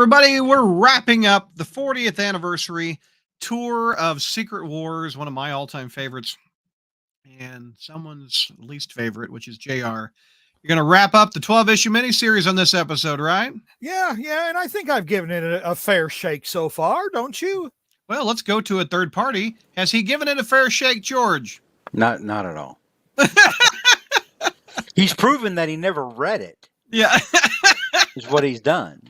everybody. We're wrapping up the 40th anniversary tour of Secret Wars, one of my all-time favorites, and someone's least favorite, which is JR. You're going to wrap up the 12-issue miniseries on this episode, right? Yeah, and I think I've given it a fair shake so far, don't you? Well, let's go to a third party. Has he given it a fair shake, George? Not at all. He's proven that he never read it. Yeah. Is what he's done.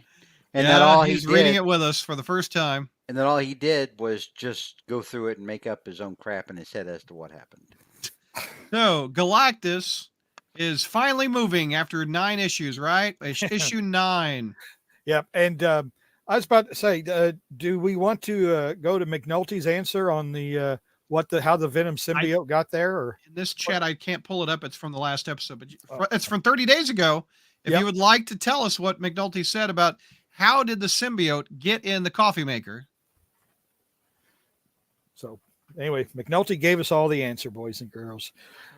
And yeah, that all he's he reading did, it with us for the first time. And then all he did was just go through it and make up his own crap in his head as to what happened. So, Galactus is finally moving after 9 issues, right? Issue 9. Yep. And I was about to say, do we want to go to McNulty's answer on the how the Venom symbiote got there? Or in this chat, I can't pull it up. It's from the last episode, but it's from 30 days ago. If Yep. you would like to tell us what McNulty said about how did the symbiote get in the coffee maker? So anyway, McNulty gave us all the answer, boys and girls.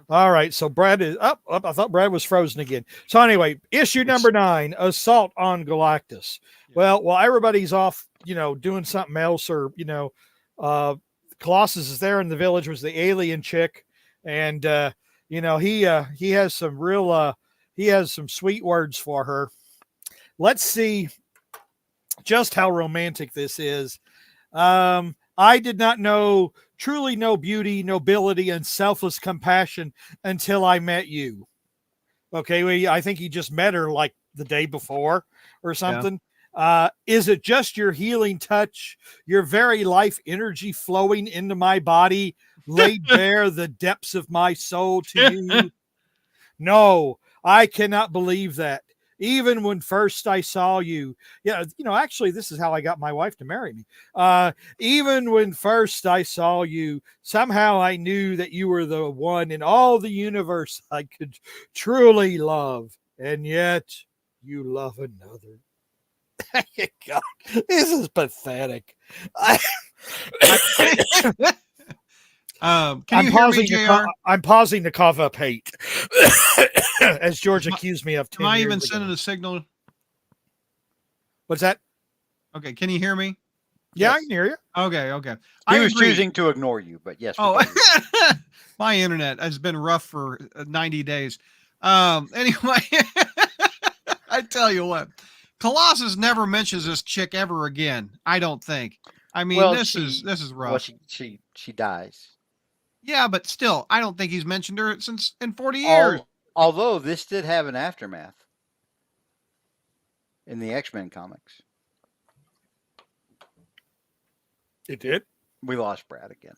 All right. So Brad is up. I thought Brad was frozen again. So anyway, issue number 9, Assault on Galactus. Yeah. Well, while everybody's off, doing something else, or, Colossus is there in the village, was the alien chick. And, he has some real, he has some sweet words for her. Let's see just how romantic this is. I did not truly know beauty, nobility, and selfless compassion until I met you. Okay, I think he just met her like the day before or something. Yeah. Is it just your healing touch, your very life energy flowing into my body, laid bare the depths of my soul to you? No, I cannot believe that. Even when first I saw you, actually, this is how I got my wife to marry me. Even when first I saw you, somehow I knew that you were the one in all the universe I could truly love. And yet you love another. God, this is pathetic. Can you hear me, JR? I'm pausing to cough up hate. As George accused me of 10 Am I years even ago. sending a signal? What's that? Okay, can you hear me? Yeah, Yes. I can hear you. Okay. He was choosing to ignore you, but yes. Oh, my internet has been rough for 90 days. Anyway, I tell you what, Colossus never mentions this chick ever again. I don't think. I mean, this is rough. Well, she dies. Yeah, but still, I don't think he's mentioned her since in 40 years. Although this did have an aftermath in the X-Men comics. It did? We lost Brad again.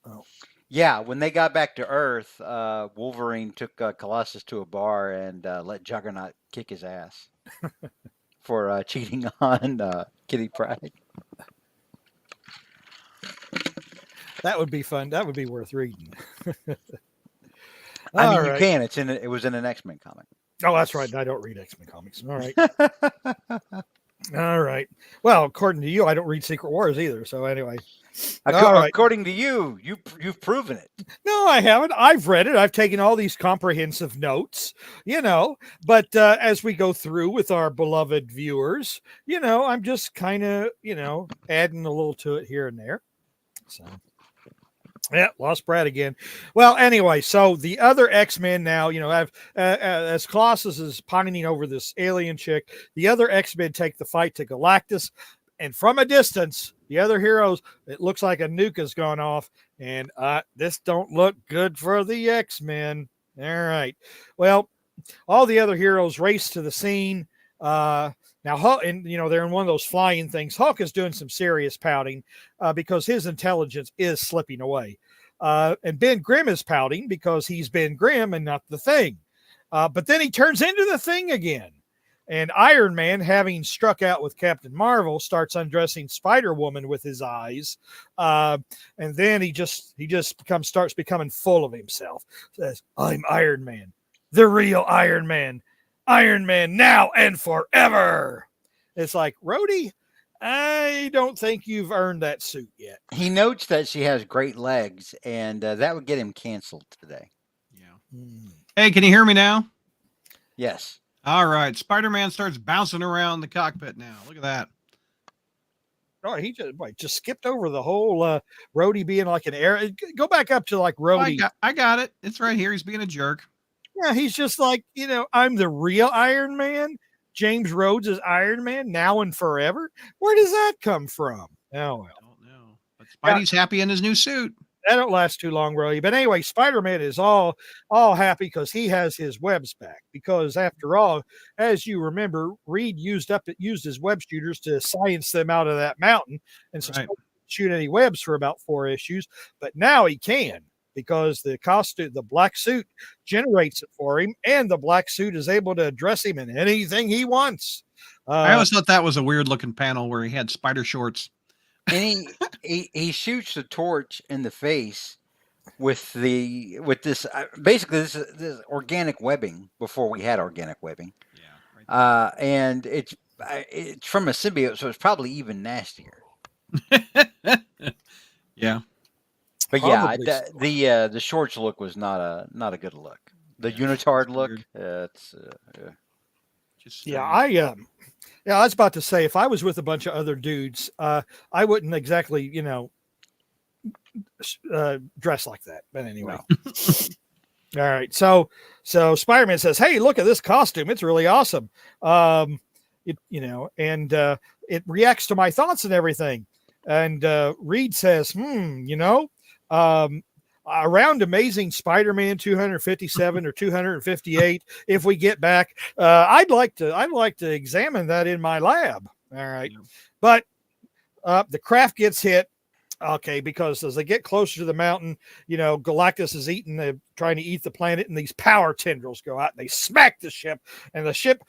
Oh. Yeah, when they got back to Earth, Wolverine took Colossus to a bar and let Juggernaut kick his ass for cheating on Kitty Pryde. That would be fun. That would be worth reading. I mean, you can. It was in an X-Men comic. Oh, that's right. I don't read X-Men comics. All right. All right. Well, according to you, I don't read Secret Wars either. So anyway. According to you, you've proven it. No, I haven't. I've read it. I've taken all these comprehensive notes, but as we go through with our beloved viewers, I'm just kind of, adding a little to it here and there. So. Yeah, lost Brad again. Well, anyway, so the other X-Men now, as Colossus is pining over this alien chick, the other X-Men take the fight to Galactus, and from a distance, the other heroes, it looks like a nuke has gone off, and this don't look good for the X-Men. All right. Well, all the other heroes race to the scene. Now, Hulk, and they're in one of those flying things. Hulk is doing some serious pouting because his intelligence is slipping away. And Ben Grimm is pouting because he's Ben Grimm and not the Thing. But then he turns into the Thing again. And Iron Man, having struck out with Captain Marvel, starts Spider-Woman with his eyes. And then he starts becoming full of himself. Says, "I'm Iron Man, the real Iron Man. Iron Man now and forever." It's like, Rhodey, I don't think you've earned that suit yet. He notes that she has great legs, and that would get him canceled today. Yeah. Hey, can you hear me now? Yes. All right. Spider-Man starts bouncing around the cockpit now. Look at that. Oh, he just skipped over the whole Rhodey being like an air. Go back up to like Rhodey. I got it. It's right here. He's being a jerk. Yeah, he's just like, I'm the real Iron Man. James Rhodes is Iron Man now and forever. Where does that come from? Oh, well. I don't know. But Spidey's happy in his new suit. That don't last too long, Rhodey. But anyway, Spider-Man is all happy because he has his webs back. Because after all, as you remember, Reed used his web shooters to science them out of that mountain, and so Right. shoot any webs for about 4 issues. But now he can, because the costume, the black suit, generates it for him, and the black suit is able to dress him in anything he wants. I always thought that was a weird looking panel where he had spider shorts. And he shoots the torch in the face with this basically this organic webbing before we had organic webbing. Yeah. Right. And it's from a symbiote, so it's probably even nastier. Yeah. But yeah, Probably the shorts look was not a good look. The Yeah, unitard it's look, weird. it's Just Yeah, I was about to say, if I was with a bunch of other dudes, I wouldn't exactly, dress like that. But anyway. All right. So Spider-Man says, "Hey, look at this costume. It's really awesome." It reacts to my thoughts and everything. And Reed says, around Amazing Spider-Man 257 or 258, if we get back, I'd like to examine that in my lab. All right. Yeah. But the craft gets hit. Okay, because as they get closer to the mountain, Galactus is trying to eat the planet, and these power tendrils go out and they smack the ship, and the ship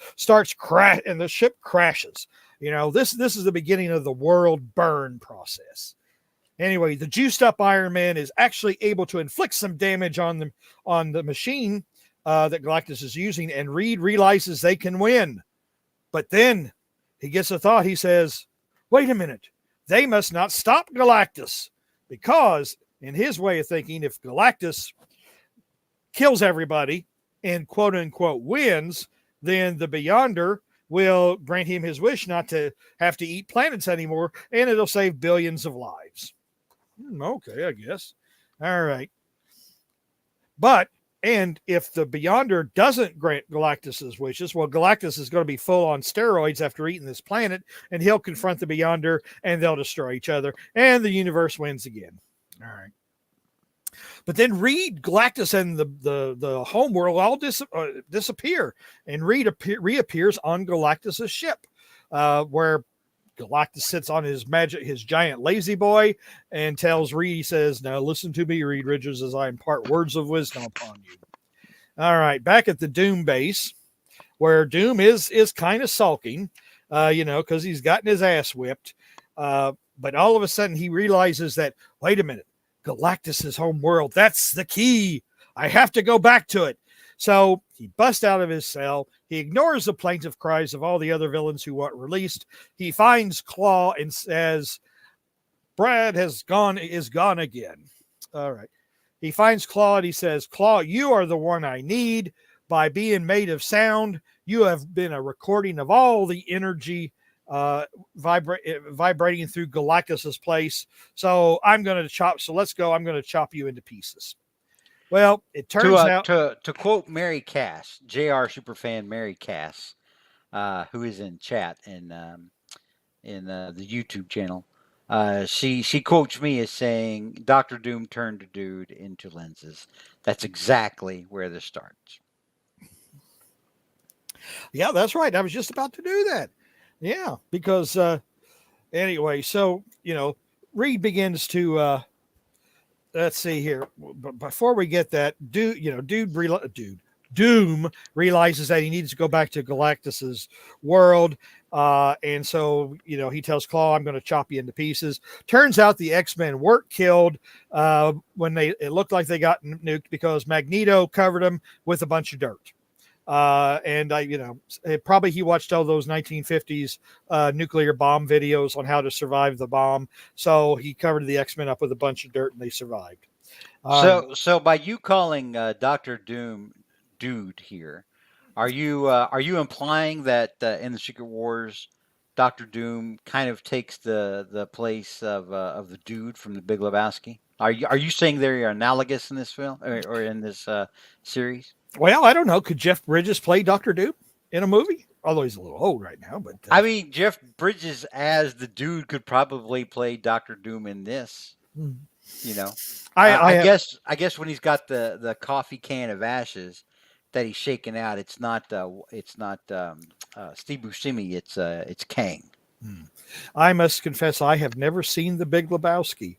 crashes. This is the beginning of the world burn process. Anyway, the juiced up Iron Man is actually able to inflict some damage on the machine that Galactus is using, and Reed realizes they can win. But then he gets a thought. He says, "Wait a minute. They must not stop Galactus," because in his way of thinking, if Galactus kills everybody and quote unquote wins, then the Beyonder will grant him his wish not to have to eat planets anymore, and it'll save billions of lives. Okay, I guess. All right. And if the Beyonder doesn't grant Galactus's wishes, well, Galactus is going to be full on steroids after eating this planet, and he'll confront the Beyonder, and they'll destroy each other, and the universe wins again. All right. But then Reed, Galactus, and the homeworld all disappear, and Reed reappears on Galactus's ship, where Galactus sits on his giant lazy boy, and tells Reed, he says, "Now listen to me, Reed Richards, as I impart words of wisdom upon you." All right, back at the Doom base, where Doom is kind of sulking, because he's gotten his ass whipped. But all of a sudden he realizes that, wait a minute, Galactus's home world, that's the key. I have to go back to it. So he busts out of his cell. He ignores the plaintive cries of all the other villains who want released. He finds Klaw and says, "Brad is gone again." All right. He finds Klaw and he says, "Klaw, you are the one I need. By being made of sound, you have been a recording of all the energy vibrating through Galactus's place. So let's go. I'm going to chop you into pieces." Well, it turns out to quote Mary Cass, JR superfan Mary Cass, who is in chat in the YouTube channel. She quotes me as saying, "Dr. Doom turned a dude into lenses." That's exactly where this starts. Yeah, that's right. I was just about to do that. Yeah, because anyway, so Reed begins to let's see here. But before we get that, Doom realizes that he needs to go back to Galactus's world. And so, he tells Klaw, "I'm going to chop you into pieces." Turns out the X-Men weren't killed when it looked like they got nuked, because Magneto covered them with a bunch of dirt. Probably he watched all those 1950s nuclear bomb videos on how to survive the bomb. So he covered the X-Men up with a bunch of dirt, and they survived. So by you calling Dr. Doom dude here, are you implying that in the Secret Wars Dr. Doom kind of takes the place of the dude from The Big Lebowski? Are you saying they're analogous in this film or in this series? Well, I don't know. Could Jeff Bridges play Doctor Doom in a movie? Although he's a little old right now, but I mean, Jeff Bridges as the dude could probably play Dr. Doom in this. You know, I guess when he's got the coffee can of ashes that he's shaking out, it's not Steve Buscemi, it's Kang. I must confess I have never seen The Big Lebowski.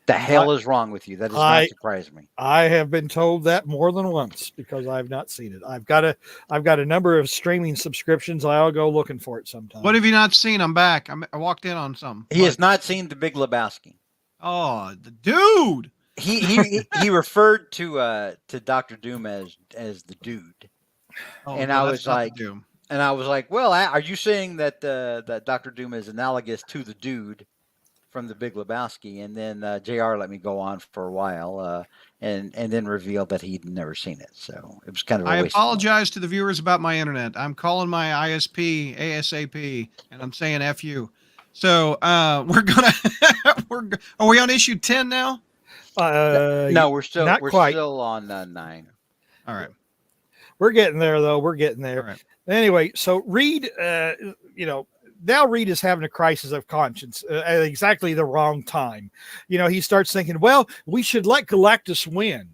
The hell is wrong with you? That does not surprise me. I have been told that more than once because I've not seen it. I've got a number of streaming subscriptions. I'll go looking for it sometime. What have you not seen? I'm back. I walked in on some. He has not seen The Big Lebowski. Oh, the dude. He referred to Dr. Doom as the dude. Oh, and no, I that's was not like, the Doom. and I was like, well, are you saying that that Dr. Doom is analogous to the dude from The Big Lebowski? And then JR let me go on for a while, and then revealed that he'd never seen it. So it was kind of a I waste apologize to the viewers about my internet. I'm calling my ISP ASAP, and I'm saying F you. So we're gonna are we on issue 10 now? No, we're still quite. still on 9. All right. We're getting there, though. We're getting there. All right. Anyway, so Reed, now Reed is having a crisis of conscience at exactly the wrong time. He starts thinking, well, we should let Galactus win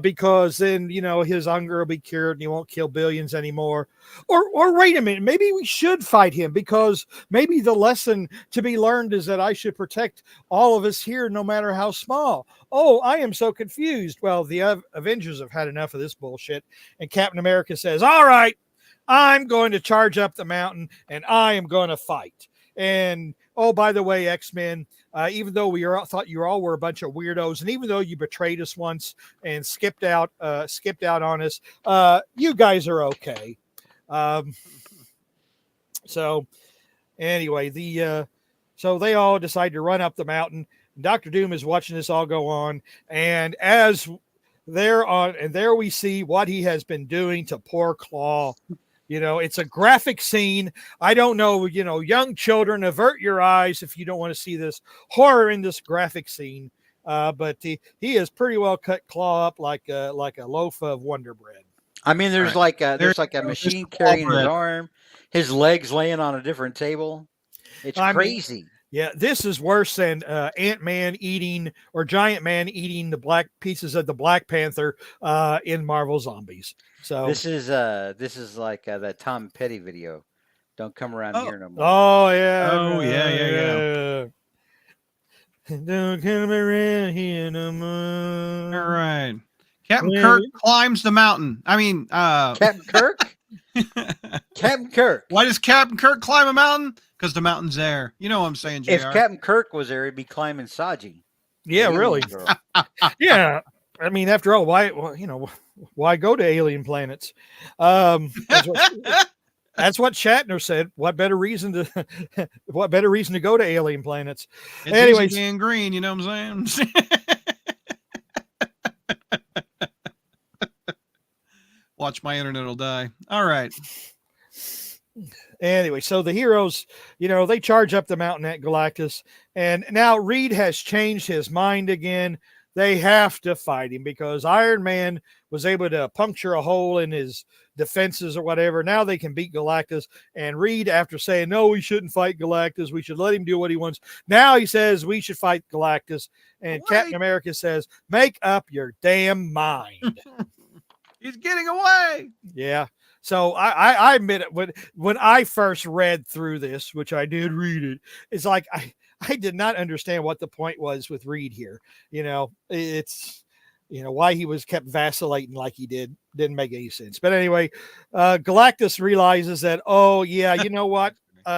because then, his hunger will be cured and he won't kill billions anymore. Or wait a minute, maybe we should fight him because maybe the lesson to be learned is that I should protect all of us here, no matter how small. Oh, I am so confused. Well, the Avengers have had enough of this bullshit. And Captain America says, all right, I'm going to charge up the mountain and I am going to fight. And, oh, by the way, X-Men, even though thought you all were a bunch of weirdos, and even though you betrayed us once and skipped out on us, you guys are okay. So anyway, so they all decide to run up the mountain. Dr. Doom is watching this all go on, and there we see what he has been doing to poor Klaw. It's a graphic scene. I don't know, young children, avert your eyes if you don't want to see this horror in this graphic scene. But he has pretty well cut Klaw up like a loaf of Wonder Bread. I mean, there's Right. there's a machine carrying his arm, his legs laying on a different table. It's crazy. Yeah, this is worse than Ant-Man eating or Giant Man eating the black pieces of the Black Panther in Marvel Zombies. So this is like that Tom Petty video. Don't come around here no more. Oh yeah. Oh yeah. Don't come around here no more. All right. Captain Kirk climbs the mountain. I mean, Captain Kirk? Captain Kirk. Why does Captain Kirk climb a mountain? Because the mountain's there. You know what I'm saying, JR. If Captain Kirk was there, he'd be climbing Saji. Yeah, really. Yeah. I mean, after all, why go to alien planets? That's what Shatner said. What better reason to go to alien planets? It's Anyways, being green, you know what I'm saying? Watch, my internet will die. All right. Anyway, so the heroes, they charge up the mountain at Galactus, and now Reed has changed his mind again. They have to fight him because Iron Man was able to puncture a hole in his defenses or whatever. Now they can beat Galactus. And Reed, after saying, no, we shouldn't fight Galactus, we should let him do what he wants. Now he says we should fight Galactus. And Captain America says, make up your damn mind. He's getting away. Yeah. So I admit it, when I first read through this, which I did read it, it's like I did not understand what the point was with Reed here. It's why he was kept vacillating like he didn't make any sense. But anyway, Galactus realizes that, oh yeah, you know what?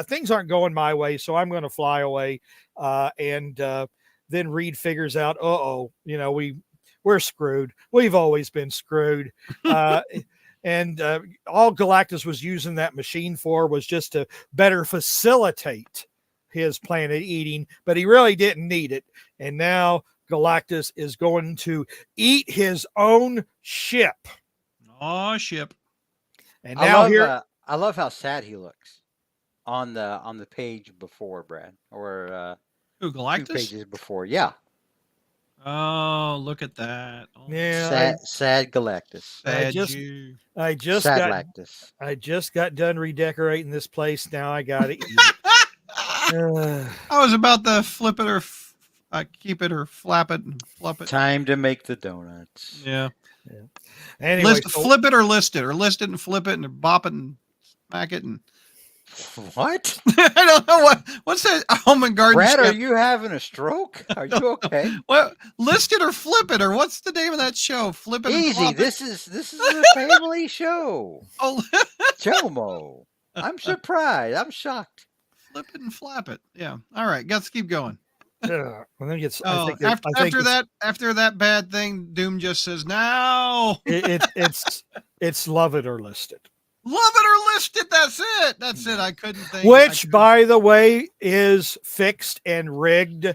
Things aren't going my way, so I'm going to fly away. And then Reed figures out, we're screwed. We've always been screwed. And all Galactus was using that machine for was just to better facilitate his planet eating, but he really didn't need it. And now Galactus is going to eat his own ship. Oh, ship. And now I love how sad he looks. on the page before, Brad, or Who, 2 Galactus? pages before. Yeah, Oh, look at that. Oh, Yeah, sad Galactus, sad just- you. I just sad got Lactus. I just got done redecorating this place. Now I got to eat it. I was about to flip it or keep it or flap it and flop it. Time to make the donuts. Yeah. Anyway, Flip it or list it, or list it and flip it and bop it and smack it and What? I don't know what's that home and garden. Brad, are chef? you having a stroke? Are you okay? What, list it or flip it, or what's the name of that show? Flip it. And Easy. flop it? This is a family show. Oh, Jomo. I'm surprised. I'm shocked. flip it and flap it. Yeah. All right. Let's keep going. I think it's. Oh, I think that- I think after that bad thing, Doom just says, "No, it's love it or list it. love it or list it." That's it. That's it. I couldn't think. Which, by the way, is fixed and rigged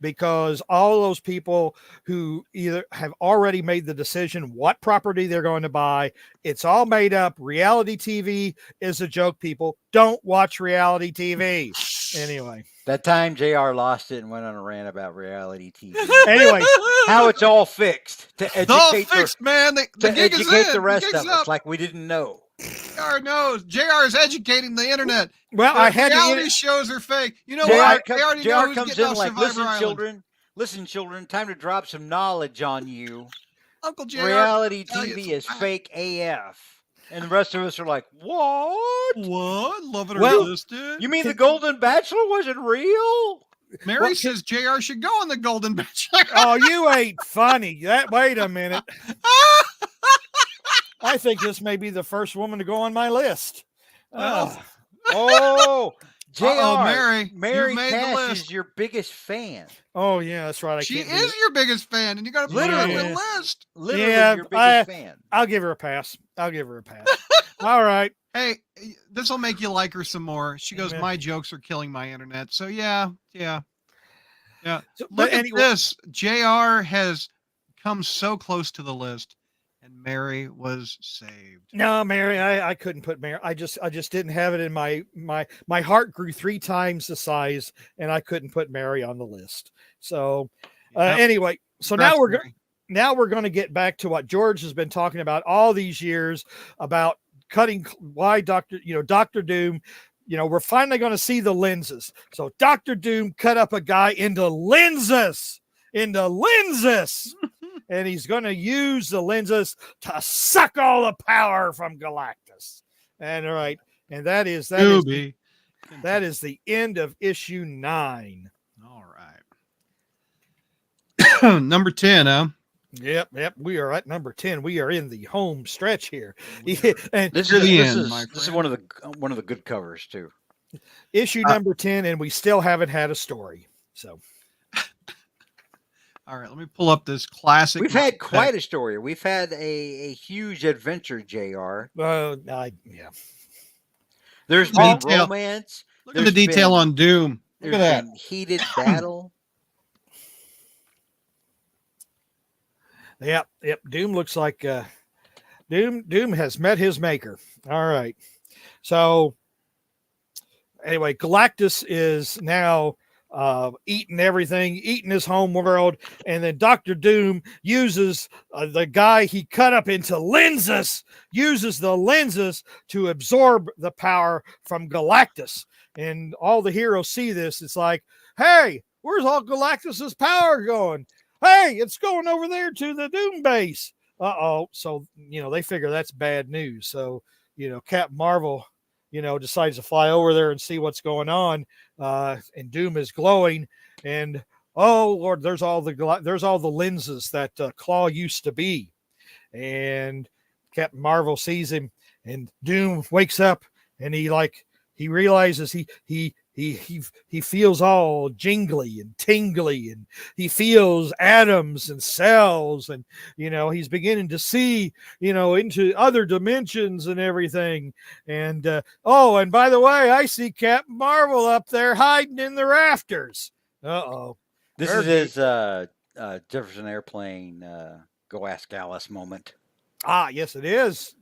because all those people who either have already made the decision what property they're going to buy, it's all made up. Reality TV is a joke. People don't watch reality TV. Anyway, That time JR lost it and went on a rant about reality TV. anyway, How it's all fixed to it's all educate fixed, man. The to gig is educate in. the rest gig's of us up. like we didn't know. JR knows. JR is educating the internet. well, The I had reality to. shows are fake. You know what? They already know JR who's comes getting in off like, Survivor listen, children, time to drop some knowledge on you. Uncle JR. Reality tell you TV some is facts. fake AF. And the rest of us are like, what? What? Love it or Well, list it? You mean the Golden Bachelor wasn't real? Mary says JR should go on the Golden Bachelor. Oh, you ain't funny. Wait a minute. I think this may be the first woman to go on my list. Well, Oh, JR. Uh-oh, Mary, Mary you made the Cass list. is your biggest fan. Oh yeah, that's right. She can't do is your biggest fan, and you got to put her on Literally. the list. Literally Yeah, your biggest fan. I'll give her a pass. All right. Hey, this will make you like her some more. She goes, Yeah. "My jokes are killing my internet." So yeah. So, Look but at anyway, this. JR has come so close to the list, and Mary was saved. no, Mary, I couldn't put Mary. I just didn't have it in my heart grew 3 times the size, and I couldn't put Mary on the list. So Yep. anyway, so Congrats, now Mary. we're going to get back to what George has been talking about all these years about cutting why Dr. Doom, we're finally going to see the lenses. So Dr. Doom cut up a guy into lenses, and he's going to use the lenses to suck all the power from Galactus. And all right, and that is Doobie. the end of issue 9. All right. Number 10, huh? Yep. We are at number 10. We are in the home stretch here. And This Near is the this end, is my this is friend. one of the good covers too. issue number 10, and we still haven't had a story. So All right, let me pull up this classic. We've had quite a story. We've had a huge adventure, JR. yeah. There's All- been romance. Look at the detail on Doom. Look There's at that. been heated battle. Yep. Doom looks like Doom has met his maker. All right. So anyway, Galactus is now eating everything, eating his home world, and then Dr. Doom uses the guy he cut up into lenses, uses the lenses to absorb the power from Galactus. And all the heroes see this. It's like, hey, where's all Galactus's power going? Hey, it's going over there to the Doom base. So, they figure that's bad news. So, Captain Marvel, decides to fly over there and see what's going on. And Doom is glowing. And, oh, Lord, there's all the lenses that Klaw used to be. And Captain Marvel sees him, and Doom wakes up, and he realizes he feels all jingly and tingly, and he feels atoms and cells, and he's beginning to see into other dimensions and everything. And and by the way, I see Captain Marvel up there hiding in the rafters. This is his Jefferson Airplane Go Ask Alice moment. Yes it is.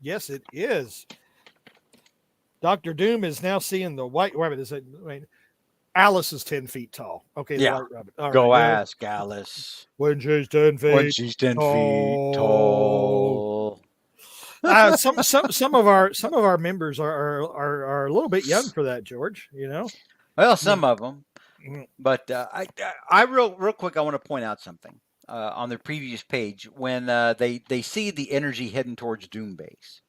Dr. Doom is now seeing the white rabbit. Alice is 10 feet tall. Okay, the Yeah. white rabbit. All Go right, yeah. ask Alice. When she's 10 feet When she's 10 feet tall. some of our members are a little bit young for that, George. You know. Well, some of them. Mhm. But I real quick, I want to point out something on the previous page when they see the energy heading towards Doom Base,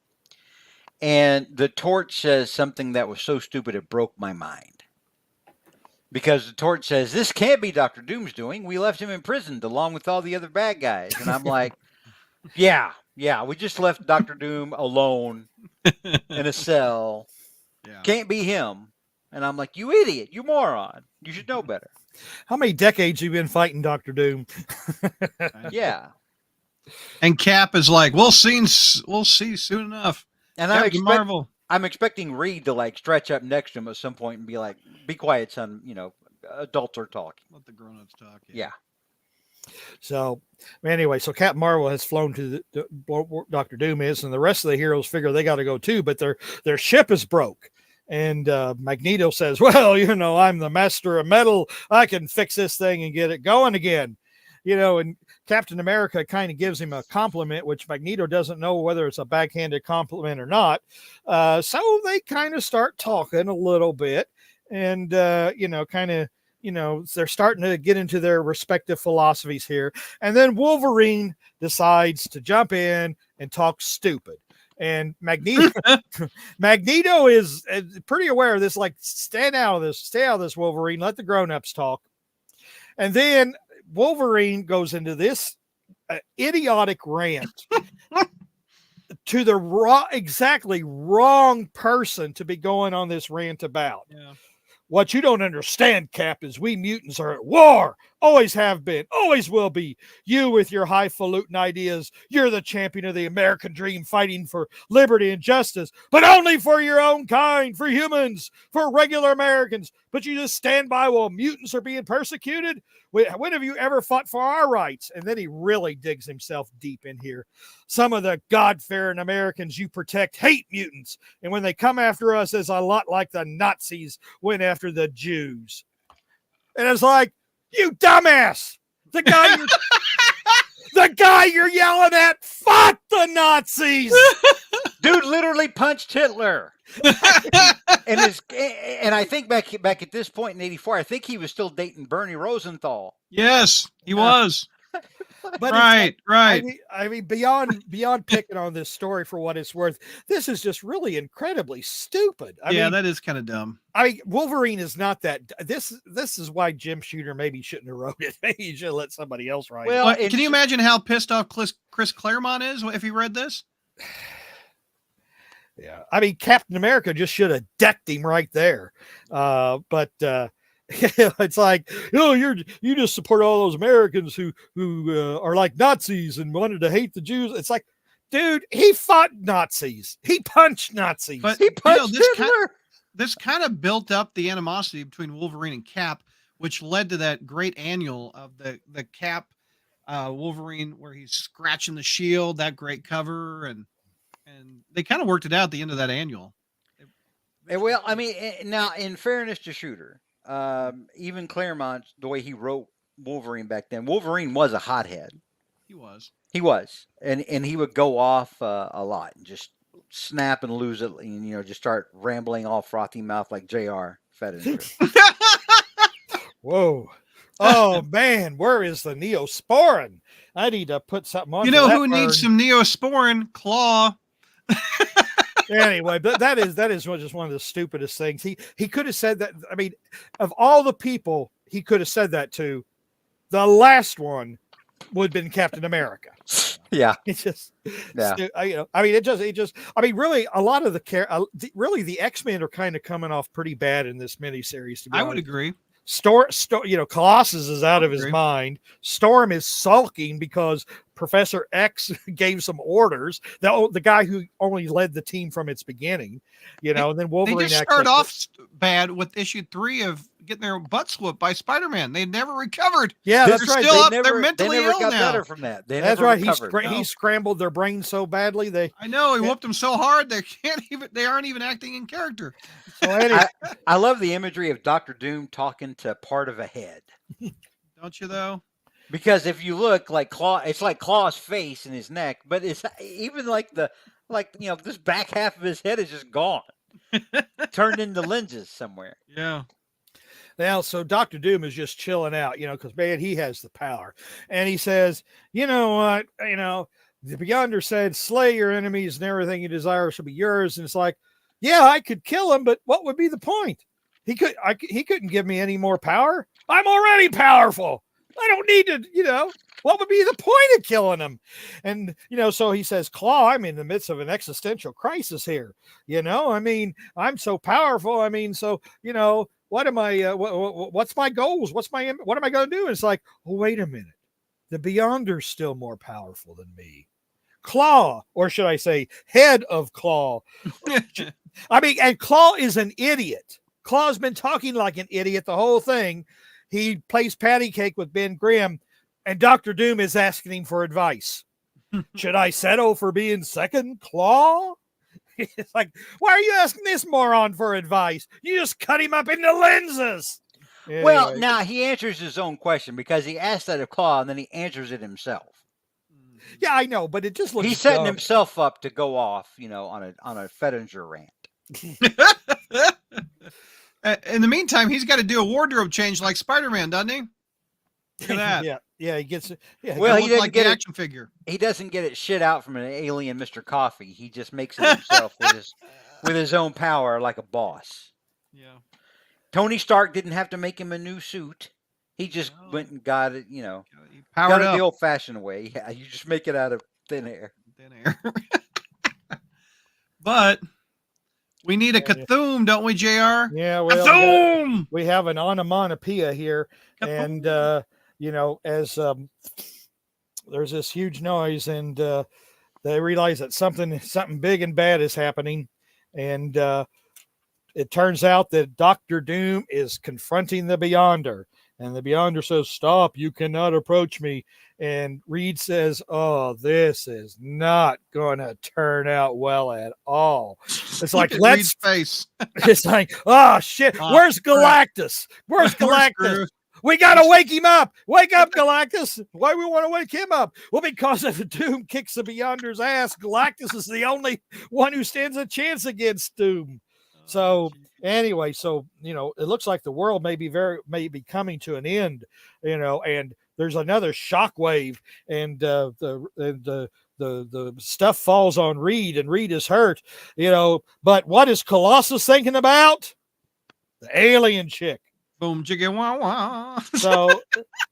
and the Torch says something that was so stupid it broke my mind. Because the Torch says, this can't be Dr. Doom's doing. We left him imprisoned along with all the other bad guys. And I'm like, yeah, we just left Dr. Doom alone in a cell. Yeah. Can't be him. And I'm like, you idiot, you moron. You should know better. How many decades you been fighting Dr. Doom? Yeah. And Cap is like, we'll see soon enough. And I'm expecting Reed to like stretch up next to him at some point and be like, be quiet, son. You know, adults are talking. Let the grown-ups talk. Yeah. So anyway, so Captain Marvel has flown to Dr. Doom is, and the rest of the heroes figure they got to go too, but their ship is broke. And Magneto says, well, you know, I'm the master of metal. I can fix this thing and get it going again. You know, and Captain America kind of gives him a compliment, which Magneto doesn't know whether it's a backhanded compliment or not. So they kind of start talking a little bit and, they're starting to get into their respective philosophies here. And then Wolverine decides to jump in and talk stupid. And Magneto is pretty aware of this, like, stay out of this, Wolverine, let the grown-ups talk. And then Wolverine goes into this idiotic rant to the exactly wrong person to be going on this rant about. Yeah. What you don't understand, Cap, is we mutants are at war. Always have been. Always will be. You with your highfalutin ideas. You're the champion of the American dream, fighting for liberty and justice, but only for your own kind, for humans, for regular Americans. But you just stand by while mutants are being persecuted? When have you ever fought for our rights? And then he really digs himself deep in here. Some of the God-fearing Americans you protect hate mutants. And when they come after us, it's a lot like the Nazis went after the Jews. And it's like, you dumbass! The guy you're yelling at fought the Nazis! Dude literally punched Hitler. and I think back at this point in '84, I think he was still dating Bernie Rosenthal. Yes, he was. But right. I mean, beyond picking on this story for what it's worth, this is just really incredibly stupid. I mean, that is kind of dumb. I mean, Wolverine is not that. This is why Jim Shooter maybe shouldn't have wrote it. Maybe you should let somebody else write Well, it. can you imagine how pissed off Chris Claremont is if he read this? Yeah, I mean, Captain America just should have decked him right there. But it's like, you just support all those Americans who are like Nazis and wanted to hate the Jews. It's like, dude, he fought Nazis. He punched Nazis. But He punched Hitler. This kind of built up the animosity between Wolverine and Cap, which led to that great annual of the Cap Wolverine where he's scratching the shield, that great cover, and they kind of worked it out at the end of that annual. Well, I mean, now in fairness to Shooter, even Claremont, the way he wrote Wolverine back then, Wolverine was a hothead. He was, and he would go off a lot and just snap and lose it, and just start rambling all frothy mouth like Jr. Fettinger. Whoa. Oh man, where is the Neosporin? I need to put something on. You know who needs some Neosporin? Klaw. Anyway, but that is just one of the stupidest things. He could have said that. I mean, of all the people he could have said that to, the last one would have been Captain America. Yeah, It's just, yeah. I mean, it just. I mean, really, a lot of the X-Men are kind of coming off pretty bad in this miniseries. To be I honest. would agree. Colossus is out of his mind. Storm is sulking because Professor X gave some orders. The guy who only led the team from its beginning, and then They Wolverine just acts start like off bad with issue 3 of getting their butts whooped by Spider-Man. They never recovered. Yeah, They're that's right. still They up. never, They're mentally they never ill got now. better from that. They That's never right. recovered. He scrambled their brains so badly I know he Yeah. whooped them so hard they aren't even acting in character. So anyway, I love the imagery of Doctor Doom talking to part of a head. Don't you though? Because if you look like Klaw, it's like Claw's face and his neck, but it's even like this back half of his head is just gone, turned into lenses somewhere. Yeah. now, so Dr. Doom is just chilling out, because, man, he has the power. And he says, you know what, the Beyonder said, slay your enemies and everything you desire shall be yours. And it's like, yeah, I could kill him, but what would be the point? He couldn't give me any more power. I'm already powerful. I don't need to, what would be the point of killing him? And, so he says, Klaw, I'm in the midst of an existential crisis here. I'm so powerful. What am I, what's my goals? What am I going to do? And it's like, oh, wait a minute. The Beyonder's still more powerful than me. Klaw, or should I say head of Klaw. And Klaw is an idiot. Klaw's been talking like an idiot the whole thing. He plays patty cake with Ben Grimm, and Dr. Doom is asking him for advice. Should I settle for being second, Klaw? It's like, why are you asking this moron for advice? You just cut him up into lenses. Anyway. Well, now he answers his own question because he asked that of Klaw and then he answers it himself. Yeah, I know, but it just looks He's setting dumb. himself up to go off, on a Fettinger rant. In the meantime, he's got to do a wardrobe change like Spider-Man, doesn't he? Look at that. yeah, he gets it. Yeah, Well, he looks doesn't like get the it. action figure. He doesn't get it shit out from an alien Mr. Coffee. He just makes it himself with his own power like a boss. Yeah. Tony Stark didn't have to make him a new suit. He just No. went and got it, He got powered it up. the old-fashioned way. Yeah, you just make it out of thin air. Thin air. But we need a Cthulhu, don't we, JR? Yeah, well, Cthulhu! we have an onomatopoeia here, and as there's this huge noise, and they realize that something big and bad is happening, and it turns out that Dr. Doom is confronting the Beyonder, and the Beyonder says, "Stop! You cannot approach me." And Reed says, "Oh, this is not going to turn out well at all." It's like, Look at let's Reed's face. It's like, oh shit, where's Galactus? Where's Galactus? screwed. We gotta wake him up. Wake up, Galactus. Why we want to wake him up? Well, because if Doom kicks the Beyonder's ass, Galactus is the only one who stands a chance against Doom. So anyway, it looks like the world may be coming to an end, and there's another shockwave, and the stuff falls on Reed, and Reed is hurt, but what is Colossus thinking about? The alien chick. Boom, jiggy, wah, wah. So,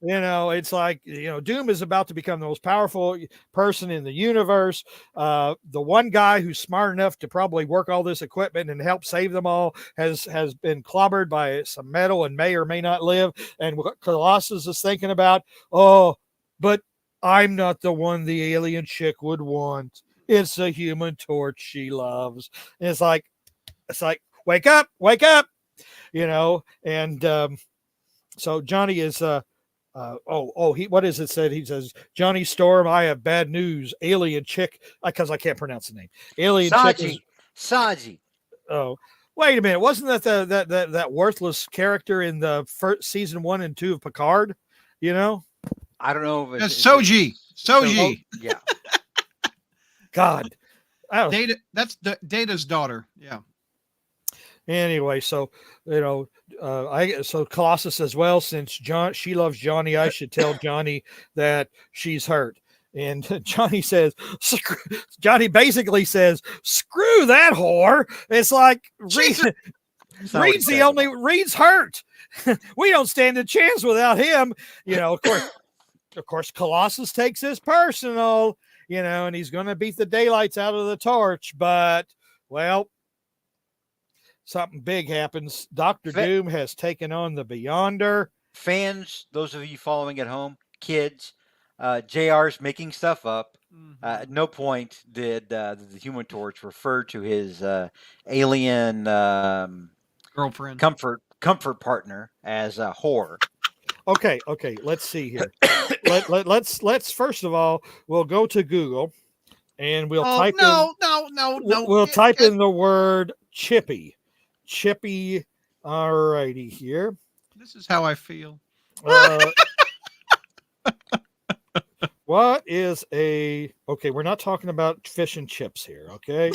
it's like, Doom is about to become the most powerful person in the universe. The one guy who's smart enough to probably work all this equipment and help save them all has been clobbered by some metal and may or may not live. And what Colossus is thinking about, but I'm not the one the alien chick would want. It's the Human Torch she loves. And it's like, wake up. And so Johnny is what is it said? He says, Johnny Storm, I have bad news. Alien chick, because I can't pronounce the name. Alien chick. Saji. Oh, wait a minute. Wasn't that that worthless character in the first season 1 and 2 of Picard? I don't know if it's Soji. Yeah. God. Data. That's Data's daughter. Yeah. Anyway, so so Colossus says, well, since she loves Johnny, I should tell Johnny that she's hurt. And Johnny basically says, screw that whore. It's like Reed's hurt. We don't stand a chance without him. Of course, Colossus takes this personal, and he's going to beat the daylights out of the Torch. But, well, something big happens. Dr. Doom has taken on the Beyonder. Fans, those of you following at home, kids, JR's making stuff up. Mhm. At no point did the Human Torch refer to his alien Girlfriend. comfort partner as a whore. Okay, let's see here. Let's first of all, we'll go to Google and we'll Oh type no, in no! we'll type in the word Chippy. Chippy. All righty here. This is how I feel. Uh, what is a okay? We're not talking about fish and chips here, okay?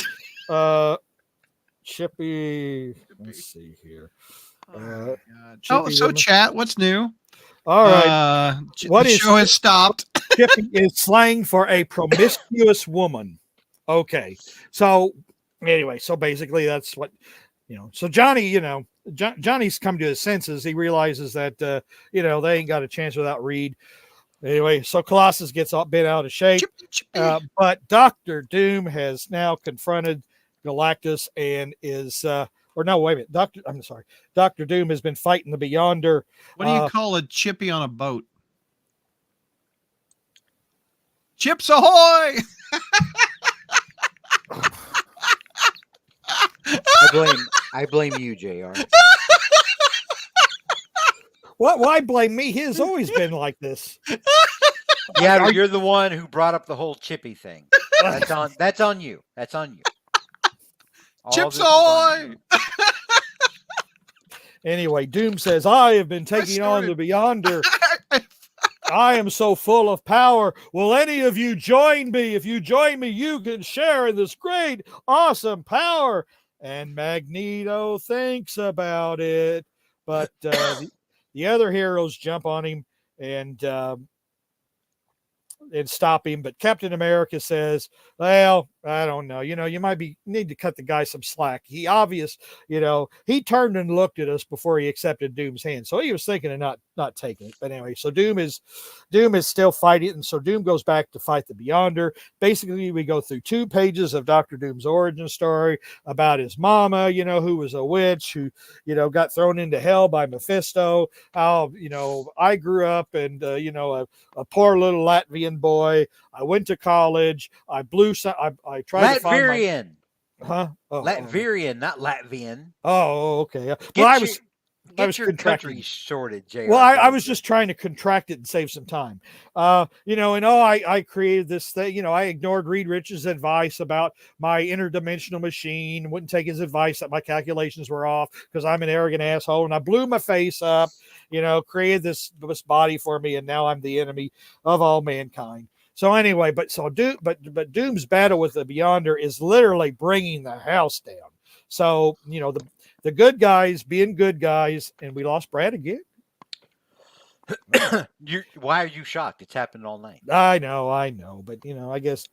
Chippy. Let's see here. Oh, my God. Chippy So woman. chat, what's new? All right. What the show has stopped. Chippy is slang for a promiscuous woman. Okay. So anyway, so basically that's what So Johnny, Johnny's come to his senses. He realizes that they ain't got a chance without Reed. Anyway, so Colossus gets bent out of shape. Chippy. But Doctor Doom has now confronted Galactus and is or no, wait a minute. Doctor Doom has been fighting the Beyonder. What do you call a chippy on a boat? Chips ahoy! I blame you, JR. What? Why blame me? He's always been like this. Yeah, you're the one who brought up the whole Chippy thing. That's on you. That's on you. Chips ahoy! Anyway, Doom says, I have been taking on the Beyonder. I am so full of power. Will any of you join me? If you join me, you can share in this great, awesome power. And Magneto thinks about it. But the other heroes jump on him and stop him. But Captain America says, well, I don't know. You need to cut the guy some slack. He he turned and looked at us before he accepted Doom's hand. So he was thinking of not taking it. But anyway, so Doom is still fighting. And so Doom goes back to fight the Beyonder. Basically, we go through 2 pages of Dr. Doom's origin story about his mama, who was a witch who, got thrown into hell by Mephisto. How, I grew up and, a poor little Latvian boy. I went to college. I blew some. I tried to find Latvian. Huh? Oh, Latvian, not Latvian. Oh, okay. Get your country sorted, JR. Well, I was just trying to contract it and save some time. I created this thing. I ignored Reed Richards' advice about my interdimensional machine. Wouldn't take his advice that my calculations were off because I'm an arrogant asshole. And I blew my face up. Created this body for me, and now I'm the enemy of all mankind. So anyway, but Doom's battle with the Beyonder is literally bringing the house down. So the good guys being good guys, and we lost Brad again. Why are you shocked? It's happened all night. I know, but I guess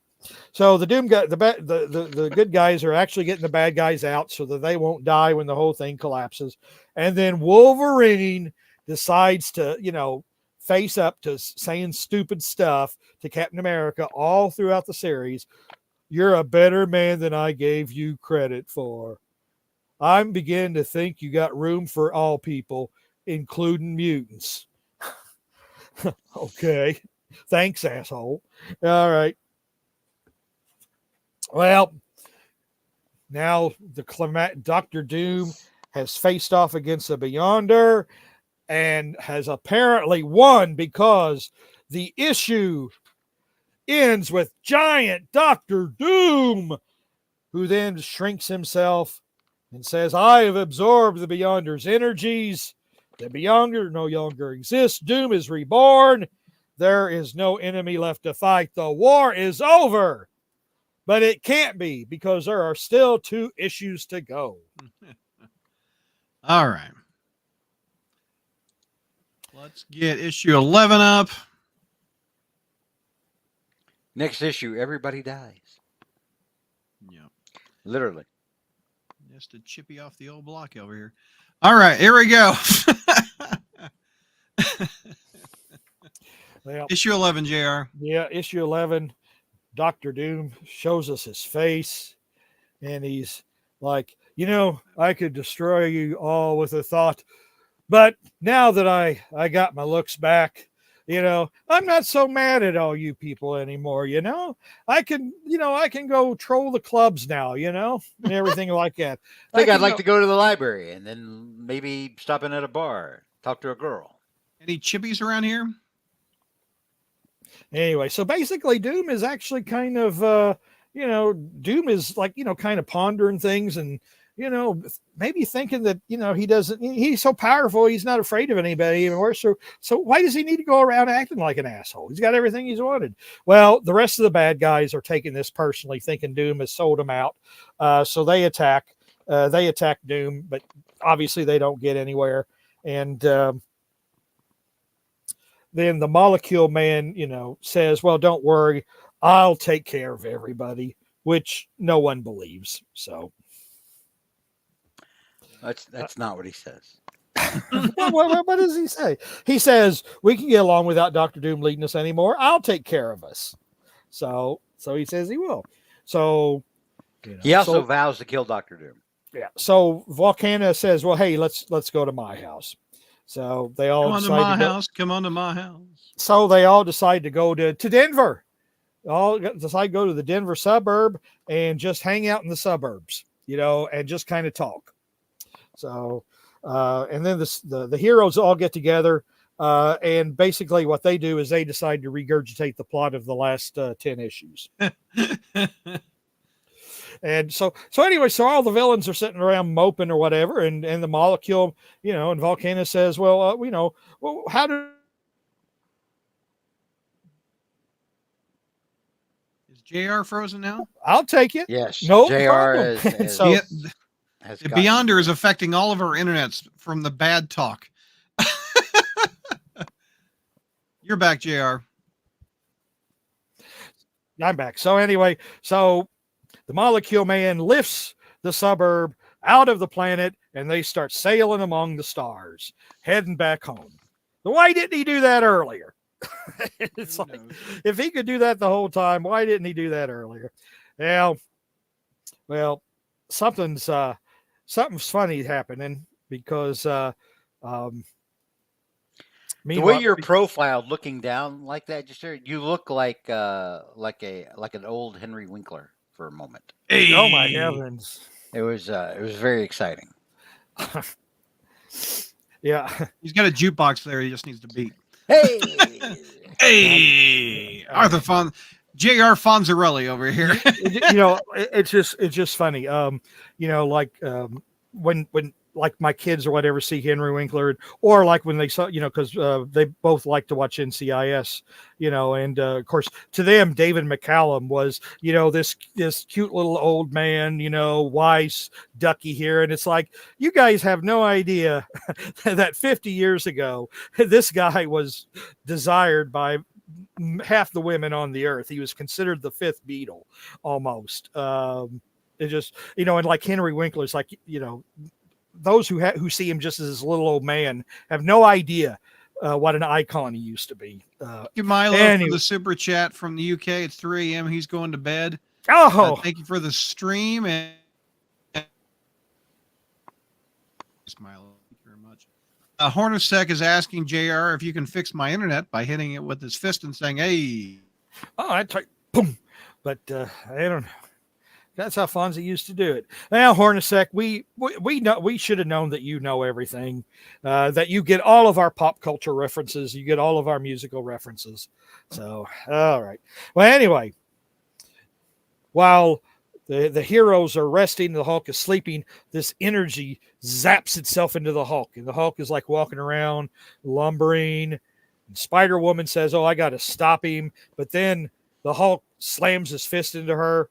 so. The Doom guy, the good guys are actually getting the bad guys out so that they won't die when the whole thing collapses. And then Wolverine decides to face up to saying stupid stuff to Captain America all throughout the series. You're a better man than I gave you credit for. I'm beginning to think you got room for all people, including mutants. Okay. Thanks, asshole. All right. Well, now Dr. Doom has faced off against the Beyonder and has apparently won because the issue ends with giant Dr. Doom, who then shrinks himself and says, I have absorbed the Beyonder's energies. The Beyonder no longer exists. Doom is reborn. There is no enemy left to fight. The war is over. But it can't be because there are still 2 issues to go. All right. Let's get issue 11 up. Next issue, everybody dies. Yep. Literally. Just a chippy off the old block over here. All right, here we go. Well, issue 11, JR. Yeah, issue 11. Dr. Doom shows us his face, and he's like, I could destroy you all with a thought. But now that I got my looks back, I'm not so mad at all you people anymore. I can go troll the clubs now, and everything like that. I think I'd can like go- to go to the library and then maybe stop in at a bar, talk to a girl. Any chippies around here? Anyway, so basically Doom is actually kind of Doom is like, kind of pondering things and maybe thinking that he's so powerful, he's not afraid of anybody anymore. So why does he need to go around acting like an asshole? He's got everything he's wanted. Well, the rest of the bad guys are taking this personally, thinking Doom has sold them out. So they attack Doom, but obviously they don't get anywhere. And then the Molecule Man, says, well, don't worry, I'll take care of everybody, which no one believes. So that's not what he says. what does he say? He says, we can get along without Dr. Doom leading us anymore. I'll take care of us. So he says he will. So he also vows to kill Dr. Doom. Yeah. So Volcana says, well, hey, let's go to my house. So they all come on to my house. So they all decide to go to Denver. All decide to go to the Denver suburb and just hang out in the suburbs, and just kind of talk. So, and then the heroes all get together, and basically what they do is they decide to regurgitate the plot of the last 10 issues. And so anyway, so all the villains are sitting around moping or whatever, and the Molecule, and Volcana says, well, how do Is JR frozen now? I'll take it. Yes. No JR problem. has So the Beyonder is affecting all of our internets from the bad talk. You're back, JR. I'm back. So anyway, so the Molecule Man lifts the suburb out of the planet and they start sailing among the stars, heading back home. Why didn't he do that earlier? It's Who like, knows? if he could do that the whole time, why didn't he do that earlier? Well, something's funny happening because the way you're profiled looking down like that, you look like an old Henry Winkler for a moment. Hey. Oh my heavens. It was very exciting. Yeah. He's got a jukebox there. He just needs to beat. Hey, Hey, Arthur J.R. Fonzarelli over here. It's just funny. When like my kids or whatever see Henry Winkler, or like when they saw, because they both like to watch NCIS, and of course to them David McCallum was, this cute little old man, wise ducky here, and it's like, you guys have no idea that 50 years ago this guy was desired by half the women on the earth. He was considered the fifth Beatle almost. It just, and like Henry Winkler's like, those who see him just as this little old man have no idea what an icon he used to be. Give Milo for the super chat from the UK. It's 3 a.m. He's going to bed. Oh, thank you for the stream. And Milo, thank you very much. Hornacek is asking JR if you can fix my internet by hitting it with his fist and saying, hey. Oh, I type boom. But I don't know. That's how Fonzie used to do it. Now, Hornacek, we know, we should have known that you know everything, that you get all of our pop culture references, you get all of our musical references. So, all right. Well, anyway, while the heroes are resting, the Hulk is sleeping, this energy zaps itself into the Hulk, and the Hulk is like walking around, lumbering. And Spider-Woman says, "Oh, I got to stop him," but then the Hulk slams his fist into her.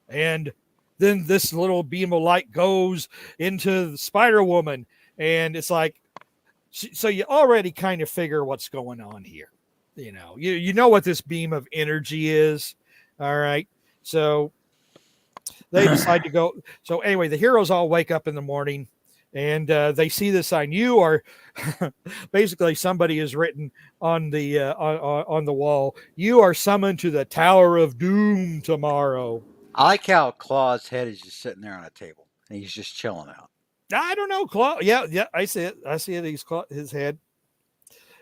And then this little beam of light goes into the Spider-Woman. And it's like, so you already kind of figure what's going on here. You know what this beam of energy is. All right. So they decide to go. So anyway, the heroes all wake up in the morning and they see this sign. You are basically, somebody has written on the on the wall, you are summoned to the Tower of Doom tomorrow. I like how Klaw's head is just sitting there on a table and he's just chilling out. I don't know, Klaw. Yeah, I see it. His head.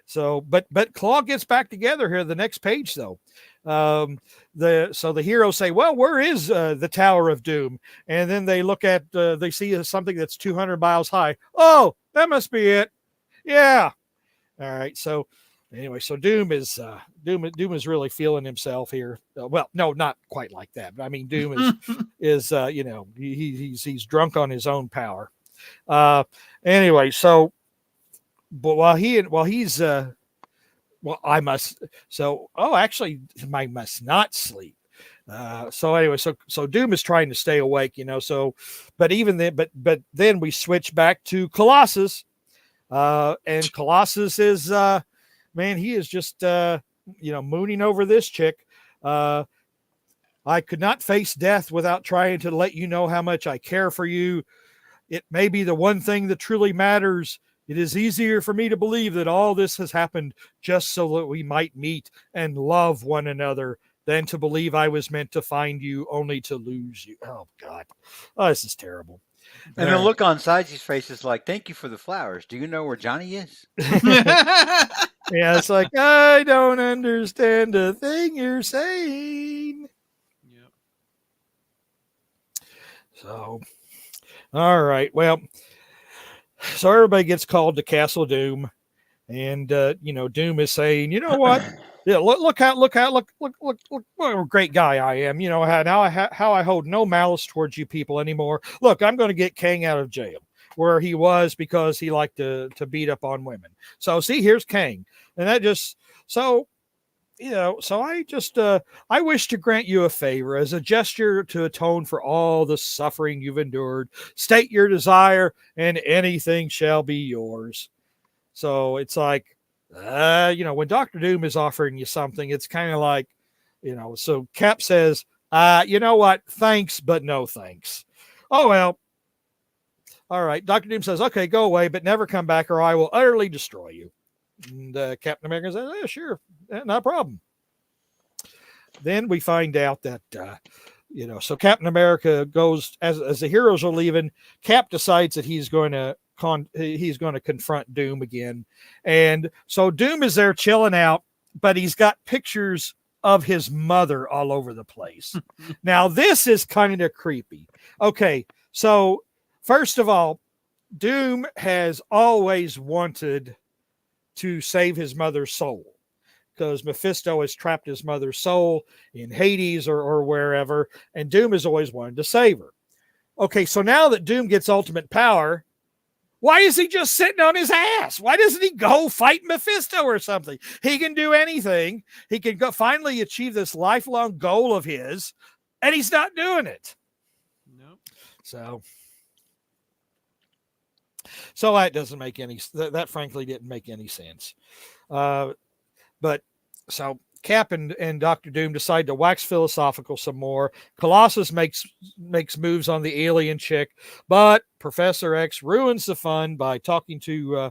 So, but Klaw gets back together here. The next page, though, the heroes say, "Well, where is the Tower of Doom?" And then they look at they see something that's 200 miles high. Oh, that must be it. Yeah. All right. So anyway, so Doom is really feeling himself here. Well, no, not quite like that. But I mean, Doom is he's drunk on his own power. Anyway, so but he's I must actually I must not sleep. So anyway, so Doom is trying to stay awake, so but even then but then we switch back to Colossus. And Colossus is man, he is just mooning over this chick. I could not face death without trying to let you know how much I care for you. It may be the one thing that truly matters. It is easier for me to believe that all this has happened just so that we might meet and love one another than to believe I was meant to find you only to lose you. Oh, God. Oh, this is terrible. And the look on Saiji's face is like, thank you for the flowers. Do you know where Johnny is? Yeah, it's like, I don't understand a thing you're saying. Yep. So, all right. Well, so everybody gets called to Castle Doom. And, Doom is saying, you know what? Yeah, look what a great guy I am. How I hold no malice towards you people anymore. Look, I'm going to get Kang out of jail where he was because he liked to beat up on women. So see, here's Kang. And that just, so I wish to grant you a favor as a gesture to atone for all the suffering you've endured. State your desire and anything shall be yours. So it's like, when Dr. Doom is offering you something, it's kind of like, so Cap says, you know what? Thanks, but no thanks. Oh, well. All right. Dr. Doom says, okay, go away, but never come back or I will utterly destroy you. And Captain America says, yeah, sure. No problem. Then we find out that, so Captain America goes, as the heroes are leaving, Cap decides that he's going to confront Doom again. And so Doom is there chilling out, but he's got pictures of his mother all over the place. Now, this is kind of creepy. Okay, so first of all, Doom has always wanted to save his mother's soul because Mephisto has trapped his mother's soul in Hades or wherever, and Doom has always wanted to save her. Okay, so now that Doom gets ultimate power, why is he just sitting on his ass? Why doesn't he go fight Mephisto or something? He can do anything. He can go finally achieve this lifelong goal of his, and he's not doing it. Nope. So that doesn't make any. That frankly didn't make any sense. But so Cap and Dr. Doom decide to wax philosophical some more. Colossus makes moves on the alien chick, but Professor X ruins the fun by talking to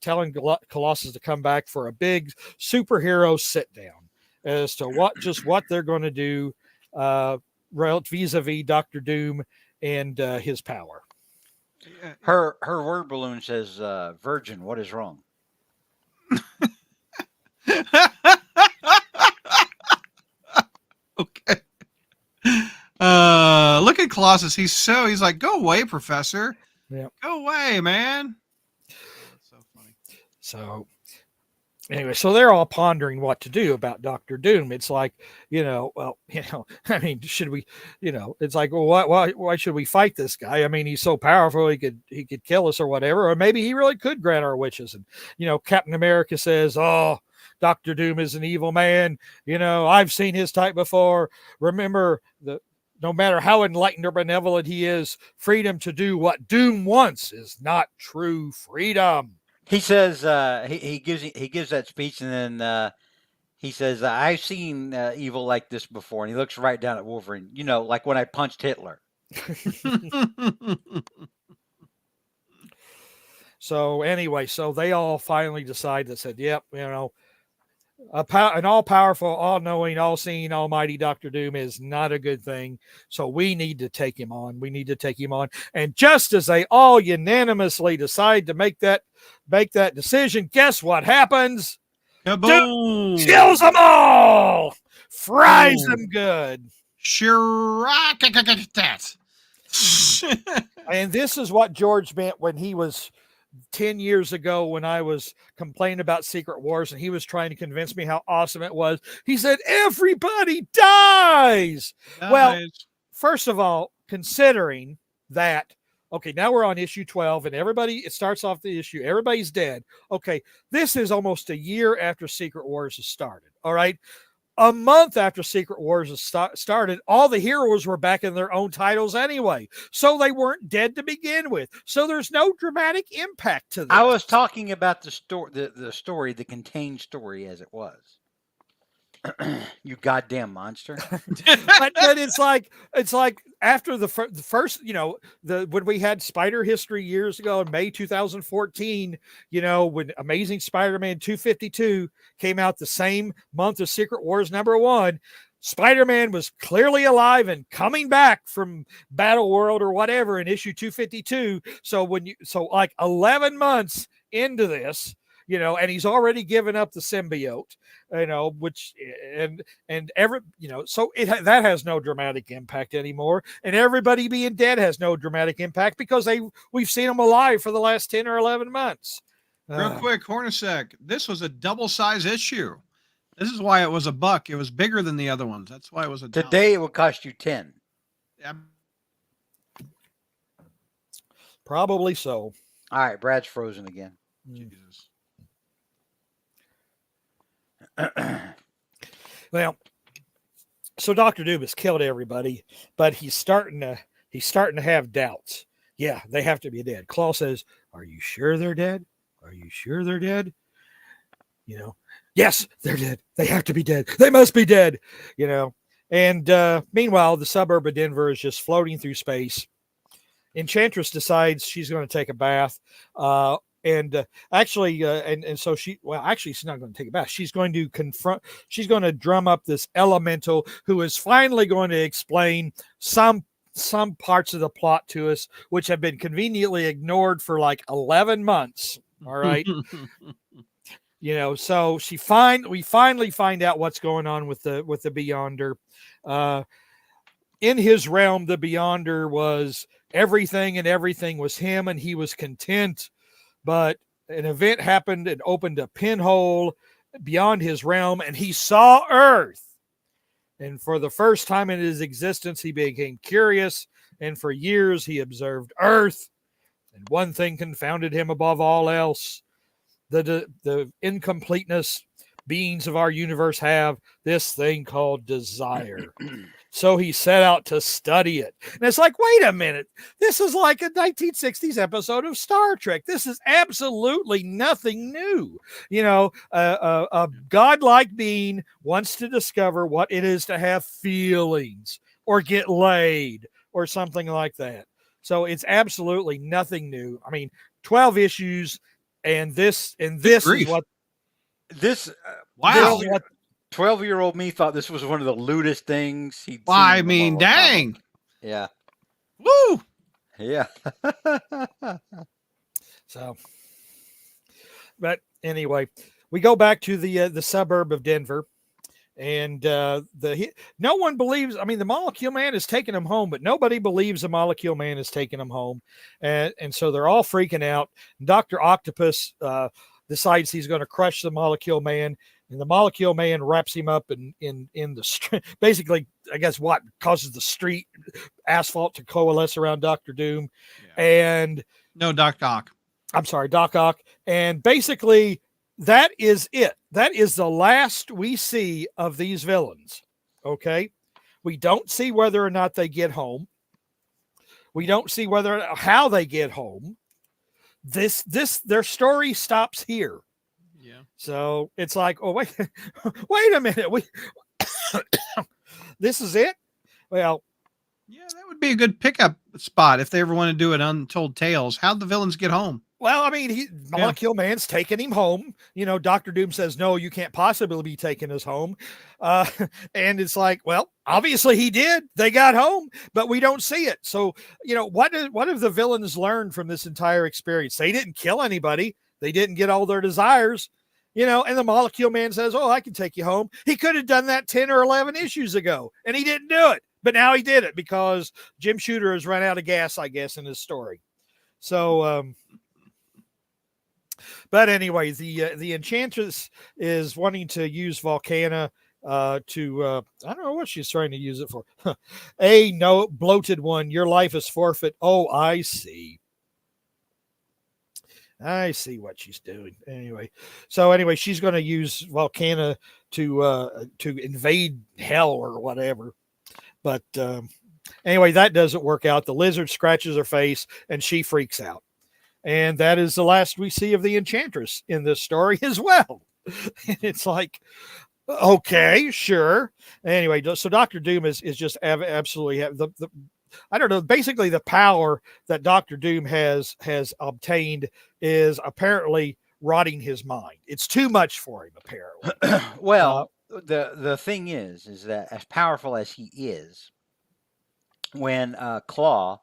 telling Colossus to come back for a big superhero sit down as to what they're going to do vis-a-vis Dr. Doom and his power. Her word balloon says, "Virgin, what is wrong?" Okay. Look at Colossus. He's like, go away, Professor. Yeah. Go away, man. That's so funny. So anyway, so they're all pondering what to do about Dr. Doom. It's like, I mean, should we, it's like, well, why should we fight this guy? I mean, he's so powerful, he could kill us or whatever, or maybe he really could grant our wishes. And, Captain America says, oh, Dr. Doom is an evil man. I've seen his type before. Remember, no matter how enlightened or benevolent he is, freedom to do what Doom wants is not true freedom. He says he gives that speech, and then he says, "I've seen evil like this before." And he looks right down at Wolverine. Like when I punched Hitler. So anyway, so they all finally decide that said, "Yep, An all-powerful, all-knowing, all-seeing, almighty Dr. Doom is not a good thing. So we need to take him on. We need to take him on. And just as they all unanimously decide to make that decision, guess what happens? Kaboom! Doom kills them all. Fries Boom. them good. Sure. And this is what George meant when he was 10 years ago when I was complaining about Secret Wars and he was trying to convince me how awesome it was. He said, everybody dies. Well, first of all, considering that, okay, now we're on issue 12 and it starts off the issue, everybody's dead. Okay, this is almost a year after Secret Wars has started. All right. A month after Secret Wars has started, all the heroes were back in their own titles anyway. So they weren't dead to begin with. So there's no dramatic impact to this. I was talking about the story, the contained story as it was. You goddamn monster. but it's like after the first, when we had Spider History years ago in May 2014, when Amazing Spider-Man 252 came out the same month as Secret Wars #1, Spider-Man was clearly alive and coming back from Battle World or whatever in issue 252. So like 11 months into this, and he's already given up the symbiote, which so that has no dramatic impact anymore. And everybody being dead has no dramatic impact because we've seen them alive for the last 10 or 11 months. Real quick, Hornacek, this was a double-size issue. This is why it was $1. It was bigger than the other ones. That's why it was $1. Today it will cost you 10. Yeah. Probably so. All right, Brad's frozen again. Jesus. Well, so Dr. Doom has killed everybody, but he's starting to have doubts. Yeah, they have to be dead. Klaw says, "Are you sure they're dead? Are you sure they're dead?" Yes, they're dead. They have to be dead. They must be dead. And meanwhile, the suburb of Denver is just floating through space. Enchantress decides she's going to take a bath. So she's not going to take a bath. She's going to drum up this elemental who is finally going to explain some parts of the plot to us, which have been conveniently ignored for like 11 months. All right. So we finally find out what's going on with the Beyonder. In his realm, the Beyonder was everything, and everything was him, and he was content. But an event happened and opened a pinhole beyond his realm, and he saw Earth. And for the first time in his existence, he became curious, and for years he observed Earth. And one thing confounded him above all else: the incompleteness beings of our universe have, this thing called desire. So he set out to study it. And it's like, wait a minute. This is like a 1960s episode of Star Trek. This is absolutely nothing new. A godlike being wants to discover what it is to have feelings or get laid or something like that. So it's absolutely nothing new. I mean, 12 issues, and this is what this wow. 12-year-old me thought this was one of the lewdest things he'd seen. I mean, dang. Yeah. Woo. Yeah. So, but anyway, we go back to the suburb of Denver, and no one believes. I mean, the Molecule Man is taking him home, but nobody believes the Molecule Man is taking him home, and so they're all freaking out. Dr. Octopus decides he's going to crush the Molecule Man. And the Molecule Man wraps him up in the street. Basically, I guess what causes the street asphalt to coalesce around Dr. Doom. Yeah. And no, Doc Ock. I'm sorry, Doc Ock. And basically, that is it. That is the last we see of these villains. Okay. We don't see whether or not they get home. We don't see how they get home. Their story stops here. Yeah. So it's like, oh, wait a minute. This is it? Well, yeah, that would be a good pickup spot if they ever want to do an Untold Tales. How'd the villains get home? Well, I mean, Molecule Man's taking him home. Dr. Doom says, no, you can't possibly be taking us home. And it's like, well, obviously he did. They got home, but we don't see it. So, what have the villains learned from this entire experience? They didn't kill anybody. They didn't get all their desires, and the Molecule Man says, oh, I can take you home. He could have done that 10 or 11 issues ago, and he didn't do it. But now he did it because Jim Shooter has run out of gas, I guess, in his story. So, but anyway, the Enchantress is wanting to use Volcana to I don't know what she's trying to use it for. No, bloated one, your life is forfeit. Oh, I see what she's doing. Anyway, she's going to use Volcana to invade hell or whatever. But anyway, that doesn't work out. The lizard scratches her face and she freaks out. And that is the last we see of the Enchantress in this story as well. And it's like, okay, sure. Anyway, so Dr. Doom is just absolutely the I don't know. Basically, the power that Dr. Doom has obtained is apparently rotting his mind. It's too much for him, apparently. Well, the thing is that as powerful as he is, when Klaw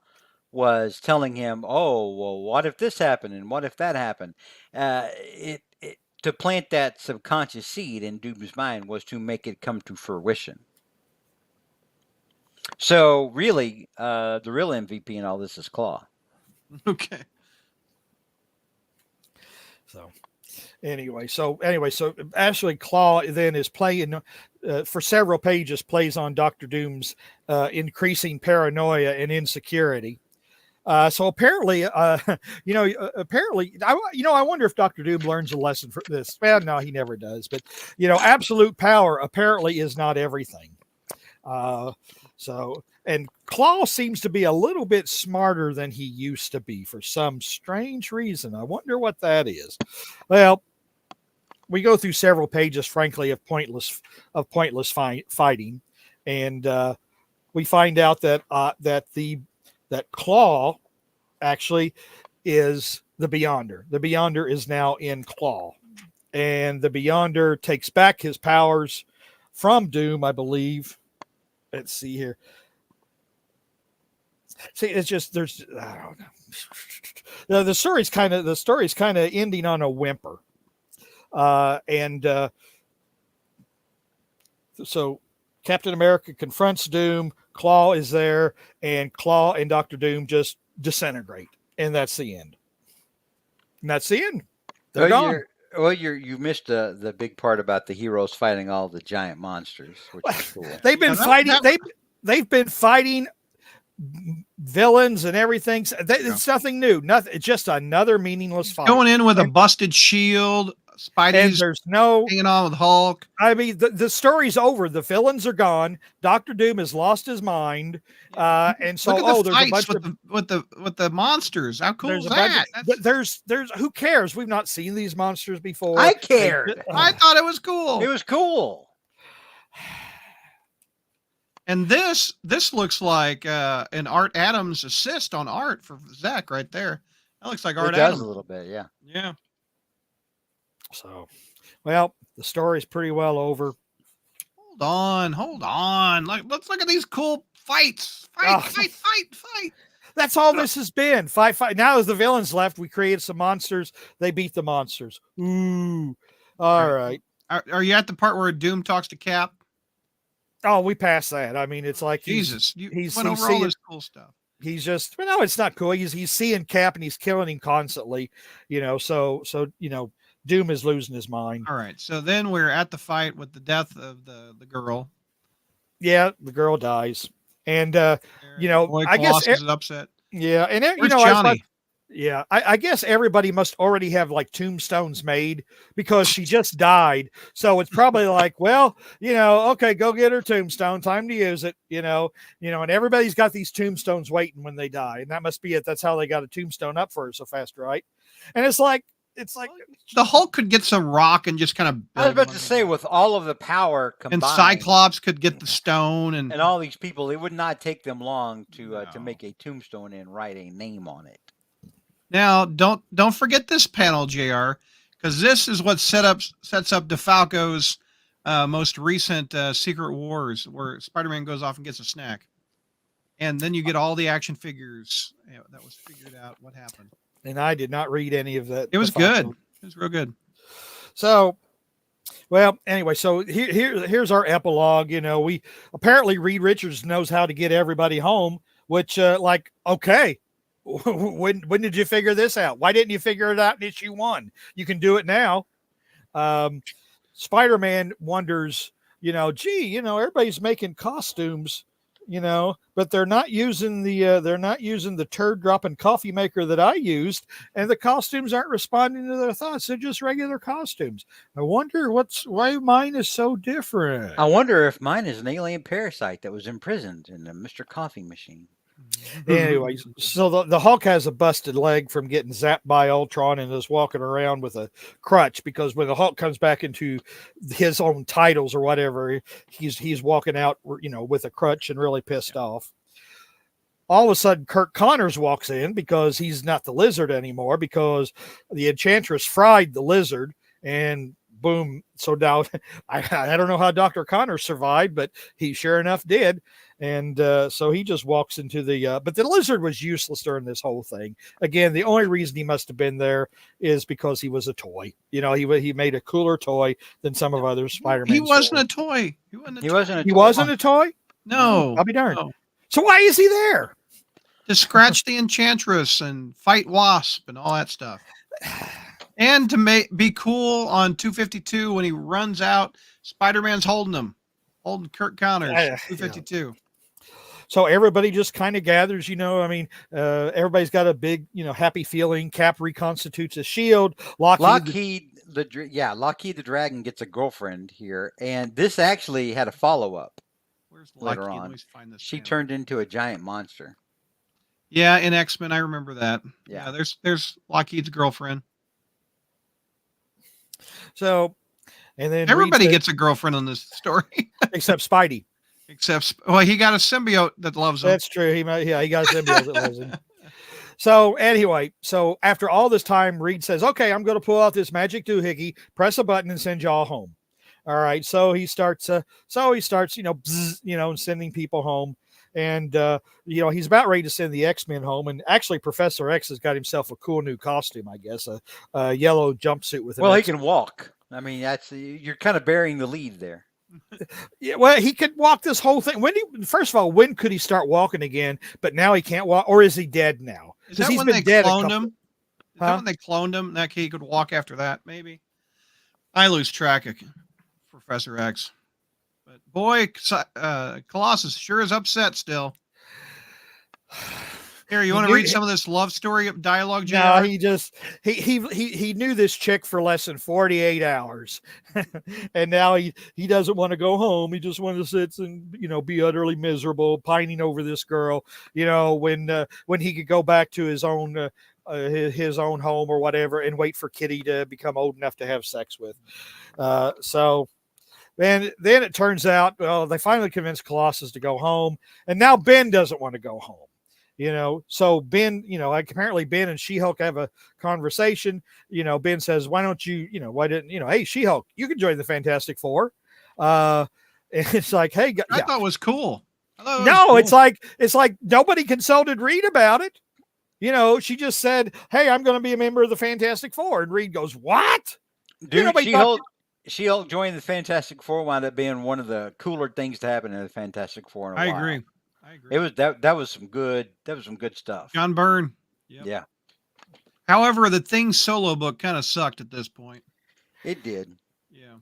was telling him, oh, well, what if this happened and what if that happened? To plant that subconscious seed in Doom's mind was to make it come to fruition. So really, the real MVP in all this is Klaw. Okay. So actually Klaw then is playing for several pages, plays on Dr. Doom's increasing paranoia and insecurity. So apparently, I wonder if Dr. Doom learns a lesson from this. Well, no, he never does. But, absolute power apparently is not everything. And Klaw seems to be a little bit smarter than he used to be for some strange reason. I wonder what that is. Well, we go through several pages, frankly, of pointless fighting. And we find out that Klaw actually is the Beyonder. The Beyonder is now in Klaw. And the Beyonder takes back his powers from Doom, I believe. Let's see here. See, it's just I don't know. The story's kind of ending on a whimper. So Captain America confronts Doom. Klaw is there, and Klaw and Dr. Doom just disintegrate, and that's the end. They're gone. You missed the big part about the heroes fighting all the giant monsters, which is cool. They've been fighting. They've been fighting villains and everything. It's nothing new. Nothing. It's just another meaningless fight. Going in with a busted shield. Spidey's there's no hanging on with Hulk. I mean, the story's over. The villains are gone. Dr. Doom has lost his mind, and so there's a bunch with the monsters. How cool is that? There's who cares? We've not seen these monsters before. I cared. I thought it was cool. It was cool. And this looks like an Art Adams assist on art for Zach right there. That looks like Art Adams a little bit, yeah. Yeah. So, well, the story's pretty well over. Hold on. Let's look at these cool fights. Fight. That's all this has been. Fight. Now as the villains left, we created some monsters. They beat the monsters. Ooh. All right. Are you at the part where Doom talks to Cap? Oh, we passed that. I mean, it's like Jesus. He's went over all this cool stuff. He's just, well, no, it's not cool. He's seeing Cap and he's killing him constantly, so Doom is losing his mind. All right. So then we're at the fight with the death of the girl. Yeah, the girl dies. And I guess is upset. Yeah, and Johnny? I guess everybody must already have like tombstones made because she just died. So it's probably like, well, okay, go get her tombstone. Time to use it, and everybody's got these tombstones waiting when they die. And that must be it. That's how they got a tombstone up for her so fast, right? And it's like the Hulk could get some rock and just kind of. I was about to say, with all of the power combined, and Cyclops could get the stone, and all these people, it would not take them long to make a tombstone and write a name on it. Now, don't forget this panel, JR, because this is what sets up DeFalco's most recent Secret Wars, where Spider-Man goes off and gets a snack, and then you get all the action figures. That was figured out what happened. And I did not read any of that. It was good. It was real good. So, well, anyway, so here's our epilogue. You know, we apparently Reed Richards knows how to get everybody home, which, okay, when did you figure this out? Why didn't you figure it out in issue 1? You can do it now. Spider-Man wonders, everybody's making costumes, but they're not using the turd dropping coffee maker that I used, and the costumes aren't responding to their thoughts. They're just regular costumes. I wonder why mine is so different. I wonder if mine is an alien parasite that was imprisoned in the Mr. Coffee machine. Anyways, so the Hulk has a busted leg from getting zapped by Ultron and is walking around with a crutch, because when the Hulk comes back into his own titles or whatever, he's walking out, with a crutch and really pissed off. All of a sudden, Kirk Connors walks in because he's not the Lizard anymore, because the Enchantress fried the Lizard, and boom. So now I don't know how Dr. Connors survived, but he sure enough did. And so he just walks into but the Lizard was useless during this whole thing. Again, the only reason he must have been there is because he was a toy. He made a cooler toy than some of other Spider-Man. He wasn't a toy. He wasn't a toy? No. I'll be darned. No. So why is he there? To scratch the Enchantress and fight Wasp and all that stuff. And to be cool on 252 when he runs out, Spider-Man's holding Kirk Connors, 252. So everybody just kind of gathers, everybody's got a big, happy feeling. Cap reconstitutes a shield. Lockheed the Dragon gets a girlfriend here, and this actually had a follow-up. Where's later Lockheed? on? She panel. turned into a giant monster. Yeah, in X-Men, I remember that. Yeah, there's Lockheed's girlfriend. So, and then everybody gets a girlfriend on this story, except Spidey. He got a symbiote that loves him. That's true. He got a symbiote that loves him. So anyway, after all this time, Reed says, "Okay, I'm going to pull out this magic doohickey, press a button, and send y'all home." All right. So he starts. Sending people home, and he's about ready to send the X-Men home. And actually, Professor X has got himself a cool new costume, I guess, a yellow jumpsuit with. Well, he can walk. I mean, you're kind of burying the lead there. Yeah, well, he could walk this whole thing. First of all, when could he start walking again? But now he can't walk, or is he dead now? Is that when they cloned him? Is that when they cloned him? That he could walk after that, maybe? I lose track of Professor X. But boy, Colossus sure is upset still. Here, you want to read some of this love story dialogue, JR? No, he knew this chick for less than 48 hours. And now he doesn't want to go home. He just wants to sit and, be utterly miserable, pining over this girl, when he could go back to his own home or whatever and wait for Kitty to become old enough to have sex with. And then it turns out, they finally convinced Colossus to go home. And now Ben doesn't want to go home. So Ben, apparently Ben and She-Hulk have a conversation. Ben says, why didn't, hey, She-Hulk, you can join the Fantastic Four. And it's like, hey, I thought it was cool. Cool. It's like nobody consulted Reed about it. She just said, hey, I'm going to be a member of the Fantastic Four. And Reed goes, what? Dude, She-Hulk joined the Fantastic Four, wound up being one of the cooler things to happen in the Fantastic Four in a while. I agree. It was that was some good stuff. John Byrne. Yep. Yeah. However, the Thing solo book kind of sucked at this point. It did. Yeah.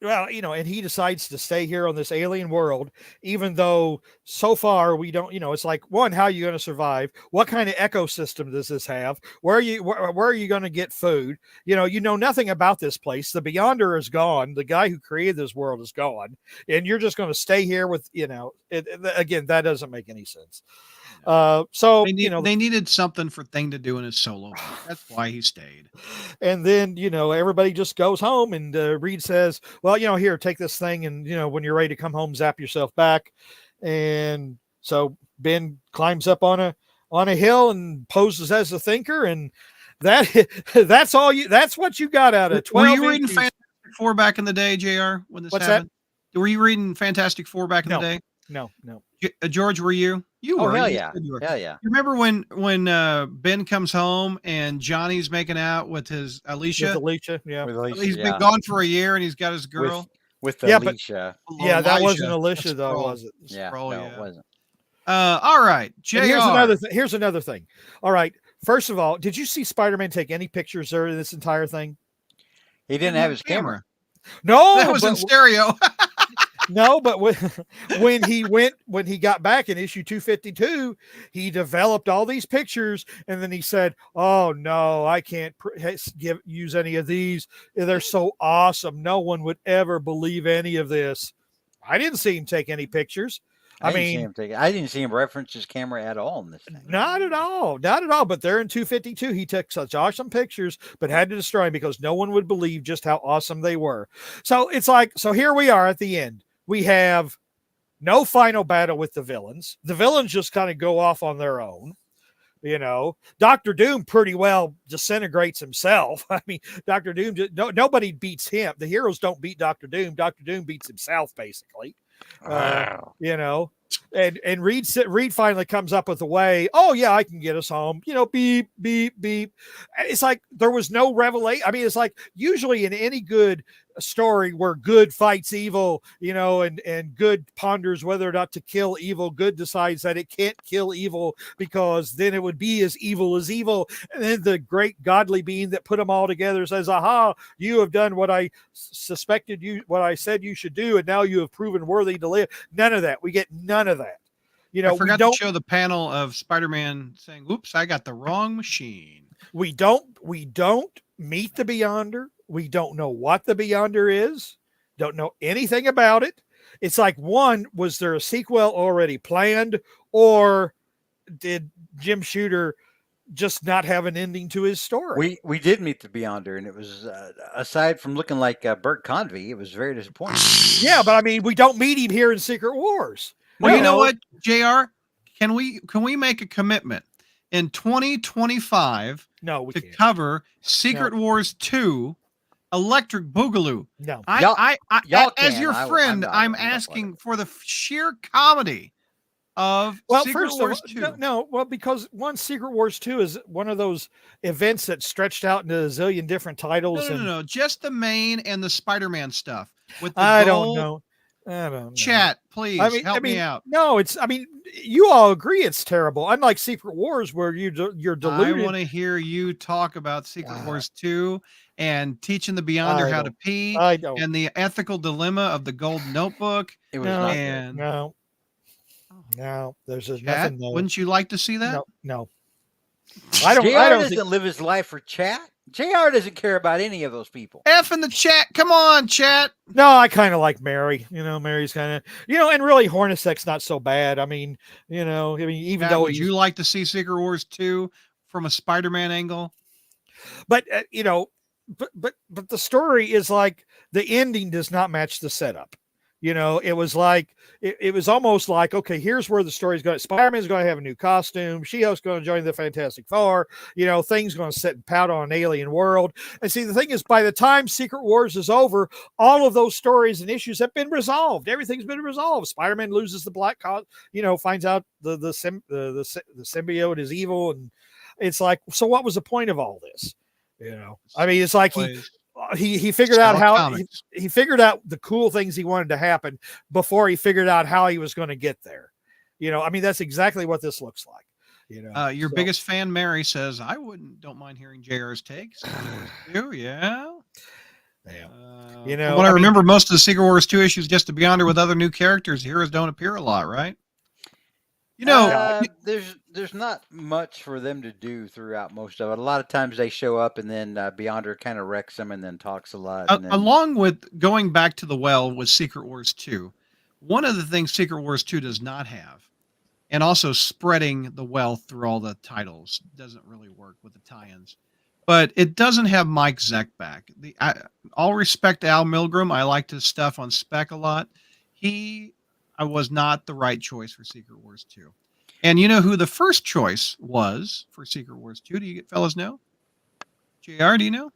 Well, and he decides to stay here on this alien world, even though so far we don't, it's like, one, how are you going to survive? What kind of ecosystem does this have? Where are you going to get food? You know nothing about this place. The Beyonder is gone. The guy who created this world is gone. And you're just going to stay here with, again, that doesn't make any sense. So they needed something for Thing to do in his solo book. That's why he stayed. And then everybody just goes home, and Reed says, well, here, take this thing, and when you're ready to come home, zap yourself back. And so Ben climbs up on a hill and poses as a thinker, and that's all you. That's what you got out of 12 Were you reading issues. Fantastic Four back in the day, JR, when this What's happened? Were you reading Fantastic Four back in No. the day? No. George, were you? You Oh were. hell You yeah, said you were. hell yeah. You remember when Ben comes home and Johnny's making out with his Alicia? With Alicia, yeah. With Alicia, He's yeah. been gone for a year and he's got his girl. With Yeah, but- Alicia. Yeah, that wasn't Elijah. Alicia, That's though, Skrull. was it? Yeah, Skrull, no, yeah. it wasn't. All right, JR. And here's another thing. All right. First of all, did you see Spider-Man take any pictures during this entire thing? He didn't have his camera. No, That was in stereo. no, but when he got back in issue 252, he developed all these pictures, and then he said, "Oh no, I can't use any of these. They're so awesome. No one would ever believe any of this." I didn't see him take any pictures. I didn't see him reference his camera at all in this thing. Not at all. But they're in 252. He took such awesome pictures, but had to destroy them because no one would believe just how awesome they were. So it's like, so here we are at the end. We have no final battle with the villains. The villains just kind of go off on their own. You know, Dr. Doom pretty well disintegrates himself. I mean, Dr. Doom, nobody beats him. The heroes don't beat Dr. Doom. Dr. Doom beats himself, basically. Wow. You know, and Reed finally comes up with a way. Oh yeah, I can get us home. You know, beep beep beep. It's like there was no revelation. I mean, it's like usually in any good story where good fights evil, you know, and good ponders whether or not to kill evil. Good decides that it can't kill evil because then it would be as evil as evil. And then the great godly being that put them all together says, "Aha! You have done what I suspected you, what I said you should do, and now you have proven worthy to live." None of that. We get none of that. You know, I forgot to show the panel of Spider-Man saying, "Oops, I got the wrong machine." We don't meet the Beyonder. We don't know what the Beyonder is. Don't know anything about it. It's like, one, was there a sequel already planned, or did Jim Shooter just not have an ending to his story? We did meet the Beyonder, and it was aside from looking like Bert Convy, it was very disappointing. Yeah, but I mean, we don't meet him here in Secret Wars. Well, you know what, JR? Can we make a commitment in 2025 No, we to can't. cover Secret Wars 2 Electric Boogaloo? No. Y'all as can. Oh, your friend, I'm asking for the sheer comedy of Secret Wars 2. No, well, because Secret Wars 2 is one of those events that stretched out into a zillion different titles. No, just the main and the Spider-Man stuff. With the I don't know. Chat, please help me out. No, you all agree it's terrible. Unlike Secret Wars, where you're deluded. I want to hear you talk about Secret Wars 2 and teaching the Beyonder how to pee and the ethical dilemma of the gold notebook. It was not good. No, there's just Chat, nothing there. Wouldn't you like to see that? No. I don't doesn't live his life for chat. JR doesn't care about any of those people. F in the chat. Come on, chat. No, I kind of like Mary. You know, Mary's kind of, and really Hornacek's not so bad. I mean, even though would you like to see Secret Wars 2 from a Spider-Man angle? But but the story is like the ending does not match the setup. It was like it was almost like, okay, here's where the story's going. Spider-Man's going to have a new costume. She-Hulk's going to join the Fantastic Four. Things going to sit and pout on an alien world. And see, the thing is, by the time Secret Wars is over, all of those stories and issues have been resolved. Everything's been resolved. Spider-Man loses the black finds out the symbiote is evil, and it's like, so what was the point of all this? It's like he figured out how he figured out the cool things he wanted to happen before he figured out how he was going to get there. That's exactly what this looks like. Your biggest fan, Mary, says, don't mind hearing JR's takes. Yeah. What I remember, most of the Secret Wars 2 issues just to Beyonder with other new characters. Heroes don't appear a lot, right? There's not much for them to do throughout most of it. A lot of times they show up and then Beyonder kind of wrecks them and then talks a lot. Along with going back to the well with Secret Wars 2, one of the things Secret Wars 2 does not have, and also spreading the wealth through all the titles doesn't really work with the tie-ins, but it doesn't have Mike Zeck back. All respect to Al Milgrom, I liked his stuff on Spec a lot. I was not the right choice for Secret Wars 2. And you know who the first choice was for Secret Wars 2? Do you fellas know? JR, do you know?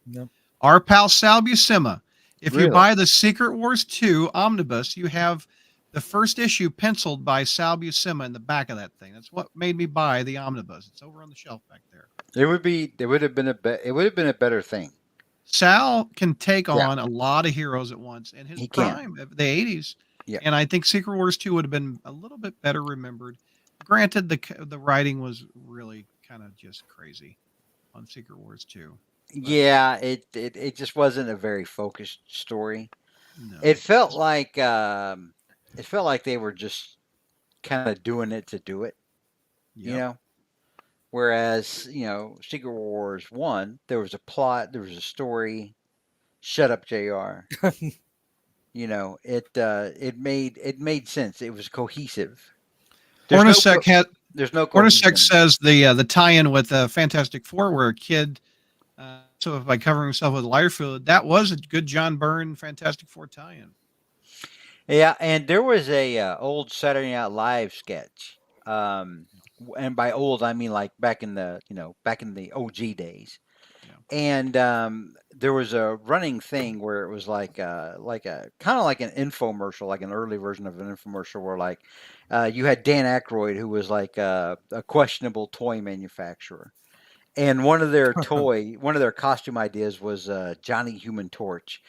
No. Our pal Sal Buscema. If you Really? buy the Secret Wars 2 omnibus, you have the first issue penciled by Sal Buscema in the back of that thing. That's what made me buy the omnibus. It's over on the shelf back there. It would have been a better thing. Sal can take Yeah. on a lot of heroes at once in his He can. prime of the 80s. Yeah. And I think Secret Wars 2 would have been a little bit better remembered. Granted, the writing was really kind of just crazy on Secret Wars 2. Yeah, it just wasn't a very focused story. No. It felt like they were just kind of doing it to do it, you Yep. know. Whereas, Secret Wars 1, there was a plot, there was a story. Shut up, JR. It made sense. It was cohesive. There's no Hornacek cohesion. says the tie-in with Fantastic Four, where a kid, so by covering himself with lighter fluid, that was a good John Byrne Fantastic Four tie-in. Yeah, and there was a old Saturday Night Live sketch, and by old I mean like back in the OG days. Yeah. And there was a running thing where it was like a kind of like an infomercial, like an early version of an infomercial, where like you had Dan Aykroyd, who was like a questionable toy manufacturer, and one of their costume ideas was Johnny Human Torch,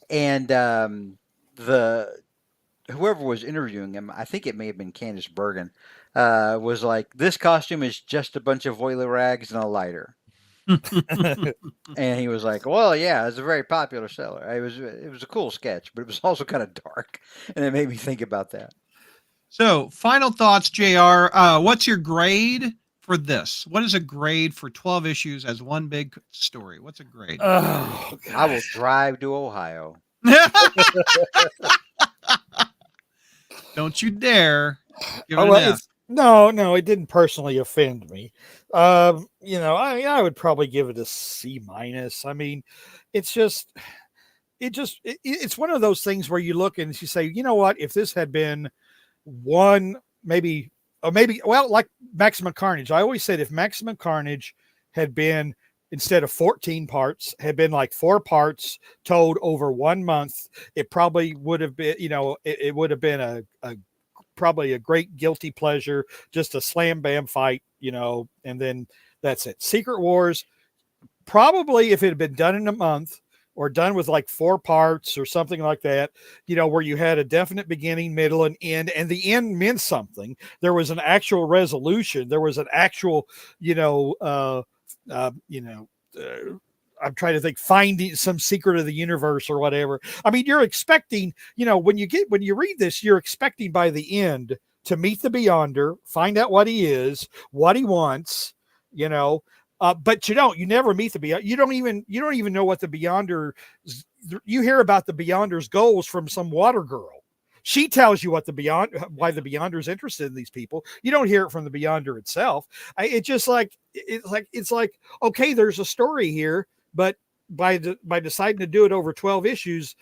and the whoever was interviewing him, I think it may have been Candice Bergen, was like, this costume is just a bunch of oily rags and a lighter. And he was like, well, yeah, it's a very popular seller. It was a cool sketch, but it was also kind of dark, and it made me think about that. So, final thoughts, JR. What's your grade for this? What is a grade for 12 issues as one big story? What's a grade? Oh, I will drive to Ohio. Don't you dare. Give it Oh, an well, F. no, it didn't personally offend me. I would probably give it a C minus. I mean, it's one of those things where you look and you say, you know what, if this had been one, like Maximum Carnage. I always said if Maximum Carnage had been, instead of 14 parts, had been like 4 parts told over 1 month, it probably would have been, it would have been probably a great guilty pleasure, just a slam bam fight, and then that's it. Secret Wars, probably if it had been done in a month or done with like 4 parts or something like that, where you had a definite beginning, middle, and end, and the end meant something. There was an actual resolution. There was an actual, I'm trying to think, finding some secret of the universe or whatever. I mean, you're expecting, when you read this, you're expecting by the end to meet the Beyonder, find out what he is, what he wants, but you never meet the Beyonder. You don't even know what the Beyonder, you hear about the Beyonder's goals from some water girl. She tells you why the Beyonder is interested in these people. You don't hear it from the Beyonder itself. It's like, okay, there's a story here, but by deciding to do it over 12 issues,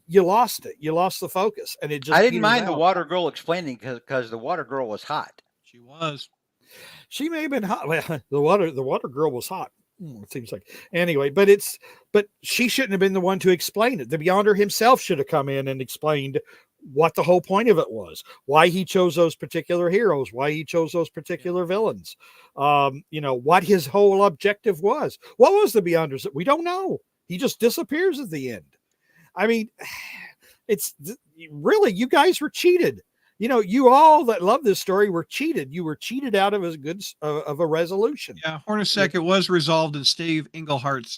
you lost it. You lost the focus, and it just. I didn't mind the water girl explaining because the water girl was hot. She was. She may have been hot. Well, the water girl was hot. It seems like, anyway, but she shouldn't have been the one to explain it. The Beyonder himself should have come in and explained what the whole point of it was, why he chose those particular heroes, why he chose those particular villains, what his whole objective was. What was the Beyonders? We don't know. He just disappears at the end. I mean, it's really, you guys were cheated. You all that love this story were cheated. You were cheated out of a resolution. Yeah, Hornacek, it was resolved in Steve Englehart's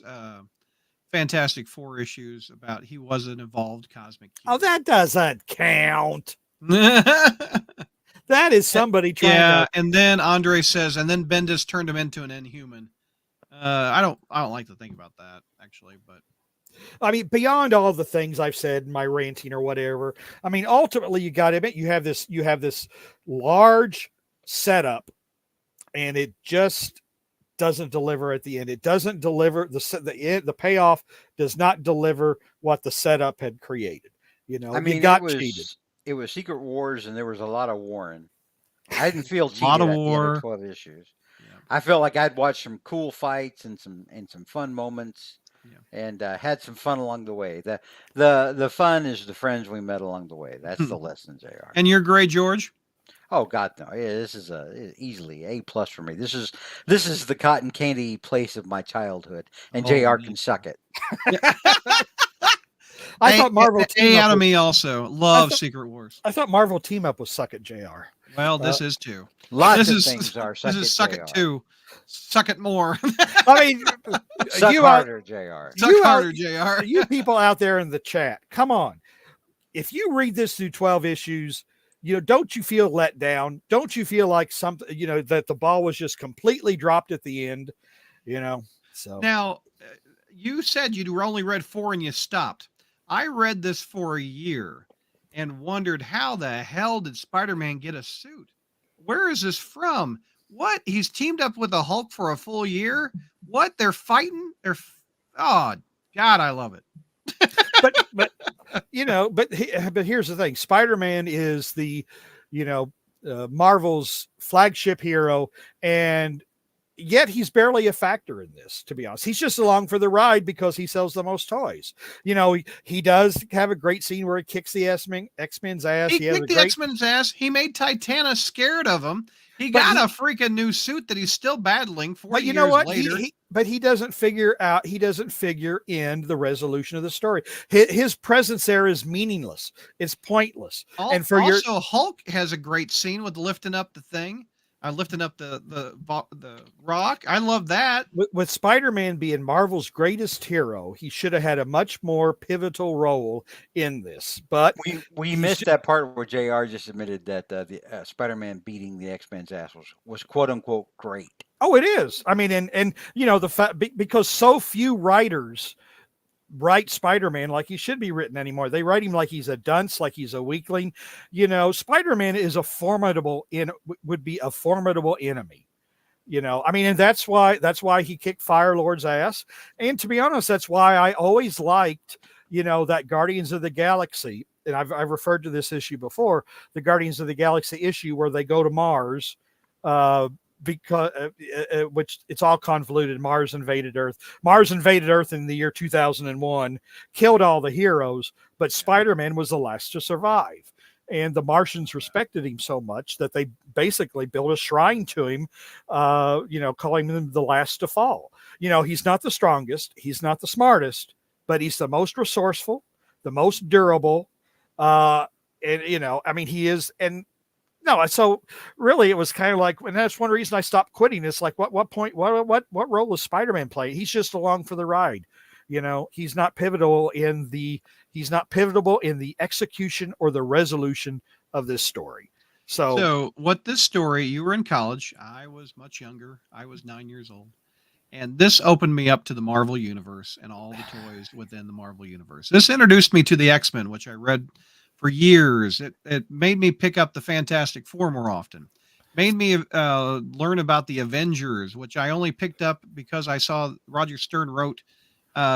Fantastic Four issues about he was an evolved cosmic hero. Oh, that doesn't count. That is somebody trying to. And then Andre says, and then Bendis turned him into an Inhuman. I don't like to think about that, actually, but I mean, beyond all the things I've said in my ranting or whatever, I mean, ultimately you got to admit you have this large setup, and it just doesn't deliver at the end. It doesn't deliver the payoff does not deliver what the setup had created. I mean, you got cheated. It was Secret Wars, and there was a lot of warring. I didn't feel cheated lot of at the end war. of 12 issues. I felt like I'd watched some cool fights and some fun moments, Yeah. and had some fun along the way. The fun is the friends we met along the way. That's the lesson, Jr. And you're Gray George? Oh God, no! Yeah, this is easily A+ for me. This is the cotton candy place of my childhood, and Oh, Jr. man. can suck it. I thought Marvel A team out up of was, me also. Love Secret Wars. I thought Marvel team up was Suck It JR. Well, this is too. Lots This of is things are suck this it, is Suck Jr. It too. Suck it more. I mean, Suck you harder, Jr. Suck You harder, out- Jr. you people out there in the chat, come on. If you read this through 12 issues, don't you feel let down? Don't you feel like something, that the ball was just completely dropped at the end? So Now, you said you only read 4 and you stopped. I read this for a year and wondered how the hell did Spider-Man get a suit? Where is this from? What? He's teamed up with the Hulk for a full year? What? They're fighting? Oh, God, I love it. but here's the thing. Spider-Man is the, Marvel's flagship hero, and yet he's barely a factor in this, to be honest. He's just along for the ride because he sells the most toys. He does have a great scene where he kicks the X-Men's ass. He kicked the X-Men's ass. He made Titana scared of him. He got a freaking new suit that he's still battling 40 but you years know what? later. He doesn't figure in the resolution of the story. His presence there is meaningless. It's pointless. And for Hulk has a great scene with lifting up the thing. Lifting up the rock. I love that. With Spider-Man being Marvel's greatest hero, he should have had a much more pivotal role in this. But we missed that part where JR just admitted that the Spider-Man beating the X-Men's ass was quote unquote great. Oh, it is. I mean, and the fact because so few writers write Spider-Man like he should be written anymore. They write him like he's a dunce, like he's a weakling. Spider-Man is would be a formidable enemy. And that's why he kicked Fire-Lord's ass. And to be honest, that's why I always liked, that Guardians of the Galaxy, and I've referred to this issue before, the Guardians of the Galaxy issue where they go to Mars, because which it's all convoluted. Mars invaded Earth in the year 2001, killed all the heroes, but Spider-Man was the last to survive, and the Martians respected him so much that they basically built a shrine to him, calling him the last to fall. He's not the strongest, he's not the smartest, but he's the most resourceful, the most durable, and he is. And no, so really, it was kind of like, and that's one reason I stopped quitting. It's like, what role does Spider-Man play? He's just along for the ride. He's not pivotal in the execution or the resolution of this story. So what this story? You were in college. I was much younger. I was 9 years old, and this opened me up to the Marvel universe and all the toys within the Marvel universe. This introduced me to the X-Men, which I read for years. It made me pick up the Fantastic Four more often. Made me learn about the Avengers, which I only picked up because I saw Roger Stern wrote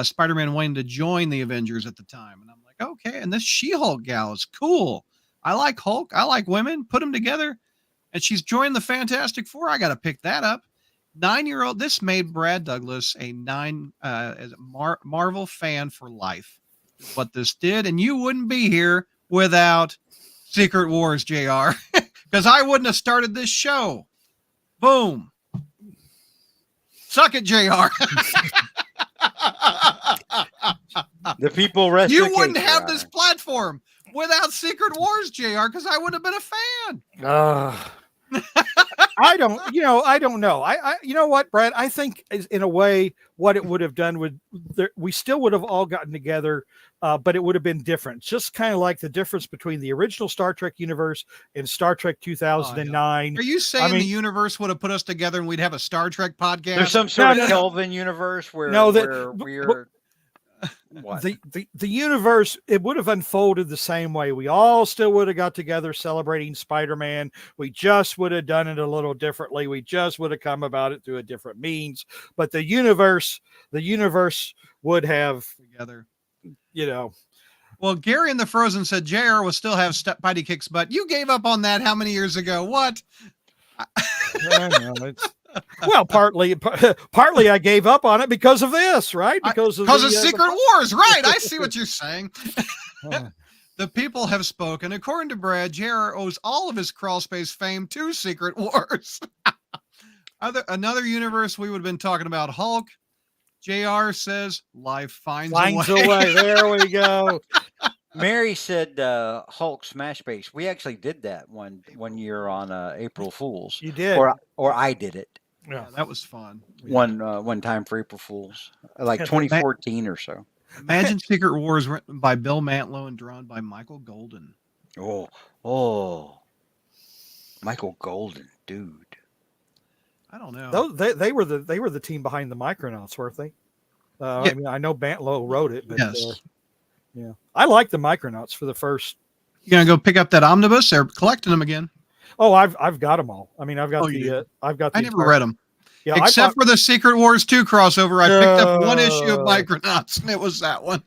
Spider-Man wanting to join the Avengers at the time. And I'm like, okay, and this She-Hulk gal is cool. I like Hulk. I like women. Put them together. And she's joined the Fantastic Four. I got to pick that up. 9-year-old. This made Brad Douglas a Marvel fan for life. Is what this did. And you wouldn't be here without Secret Wars, JR, because I wouldn't have started this show. Boom. Suck it, JR. The people rest. You wouldn't have this platform without Secret Wars, JR, because I would have been a fan. I don't know. You know what, Brad? I think in a way, what it would have done we still would have all gotten together, but it would have been different. Just kind of like the difference between the original Star Trek universe and Star Trek 2009. Are you saying the universe would have put us together and we'd have a Star Trek podcast? There's some sort of Kelvin universe where we're. What? The universe, it would have unfolded the same way. We all still would have got together celebrating Spider-Man. We just would have done it a little differently. We just would have come about it through a different means. But the universe would have together. Well, Gary in the Frozen said JR will still have Spidey kicks butt. You gave up on that how many years ago? What? I know, Well, partly I gave up on it because of this, right? Because of Secret Wars, right? I see what you're saying. The people have spoken. According to Brad, JR owes all of his crawl space fame to Secret Wars. Another universe we would have been talking about, Hulk. JR says life finds a way. There we go. Mary said Hulk Smash Base. We actually did that one year on April Fools. You did, or I did it. Yeah, that was fun. One time for April Fools, like 2014 or so. Imagine Secret Wars written by Bill Mantlo and drawn by Michael Golden. Oh, Michael Golden, dude. I don't know. They were the team behind the Micronauts, weren't they? Yeah. I mean, I know Mantlo wrote it, but yes. Yeah, I like the Micronauts for the first. You gonna go pick up that omnibus? They're collecting them again. Oh, I've got them all. I mean, I've got I never read them. Yeah, except for the Secret Wars 2 crossover. I picked up one issue of Micronauts, and it was that one.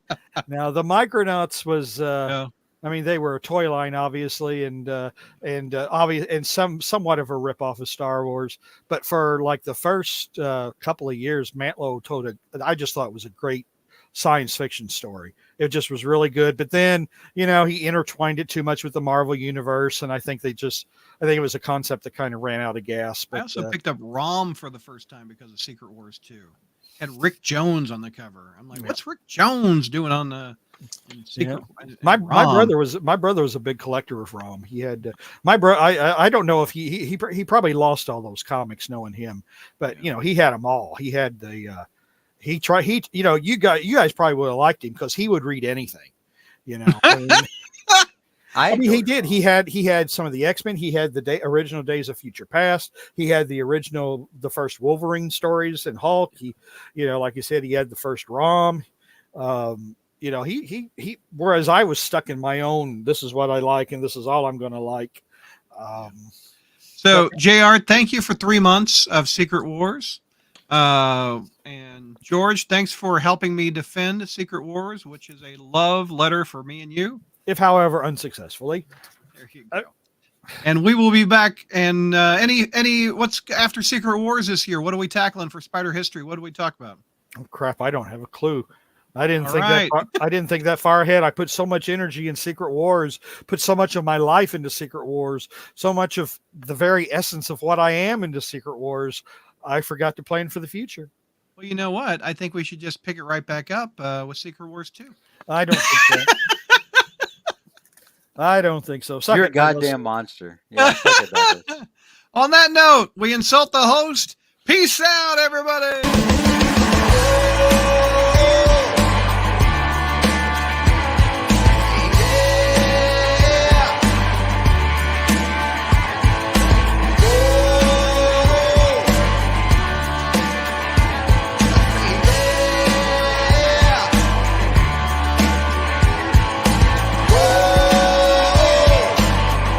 Now the Micronauts was. I mean, they were a toy line, obviously, and somewhat of a ripoff of Star Wars. But for like the first couple of years, Mantlo told I just thought it was a great science fiction story. It just was really good. But then, he intertwined it too much with the Marvel universe, and I think it was a concept that kind of ran out of gas. But I also picked up ROM for the first time because of Secret Wars 2. Had Rick Jones on the cover. I'm like, what's Rick Jones doing on the Secret? My brother was a big collector of ROM. He had my brother. I don't know if he probably lost all those comics knowing him, but he had them all. He had the you guys probably would have liked him because he would read anything. I mean, he did. He had some of the X-Men. He had the original Days of Future Past. He had the first Wolverine stories and Hulk. He, like you said, he had the first ROM. He whereas I was stuck in my own, this is what I like and this is all I'm going to like. So JR, thank you for 3 months of Secret Wars. And George, thanks for helping me defend Secret Wars, which is a love letter for me and you. If, however, unsuccessfully. There you go. And we will be back. And what's after Secret Wars this year? What are we tackling for Spider History? What do we talk about? Oh crap! I don't have a clue. I didn't think that far ahead. I put so much energy in Secret Wars. Put so much of my life into Secret Wars. So much of the very essence of what I am into Secret Wars. I forgot to plan for the future. Well, you know what? I think we should just pick it right back up with Secret Wars 2. I don't think so. I don't think so. You're a goddamn monster. Yeah, on that note, we insult the host. Peace out, everybody.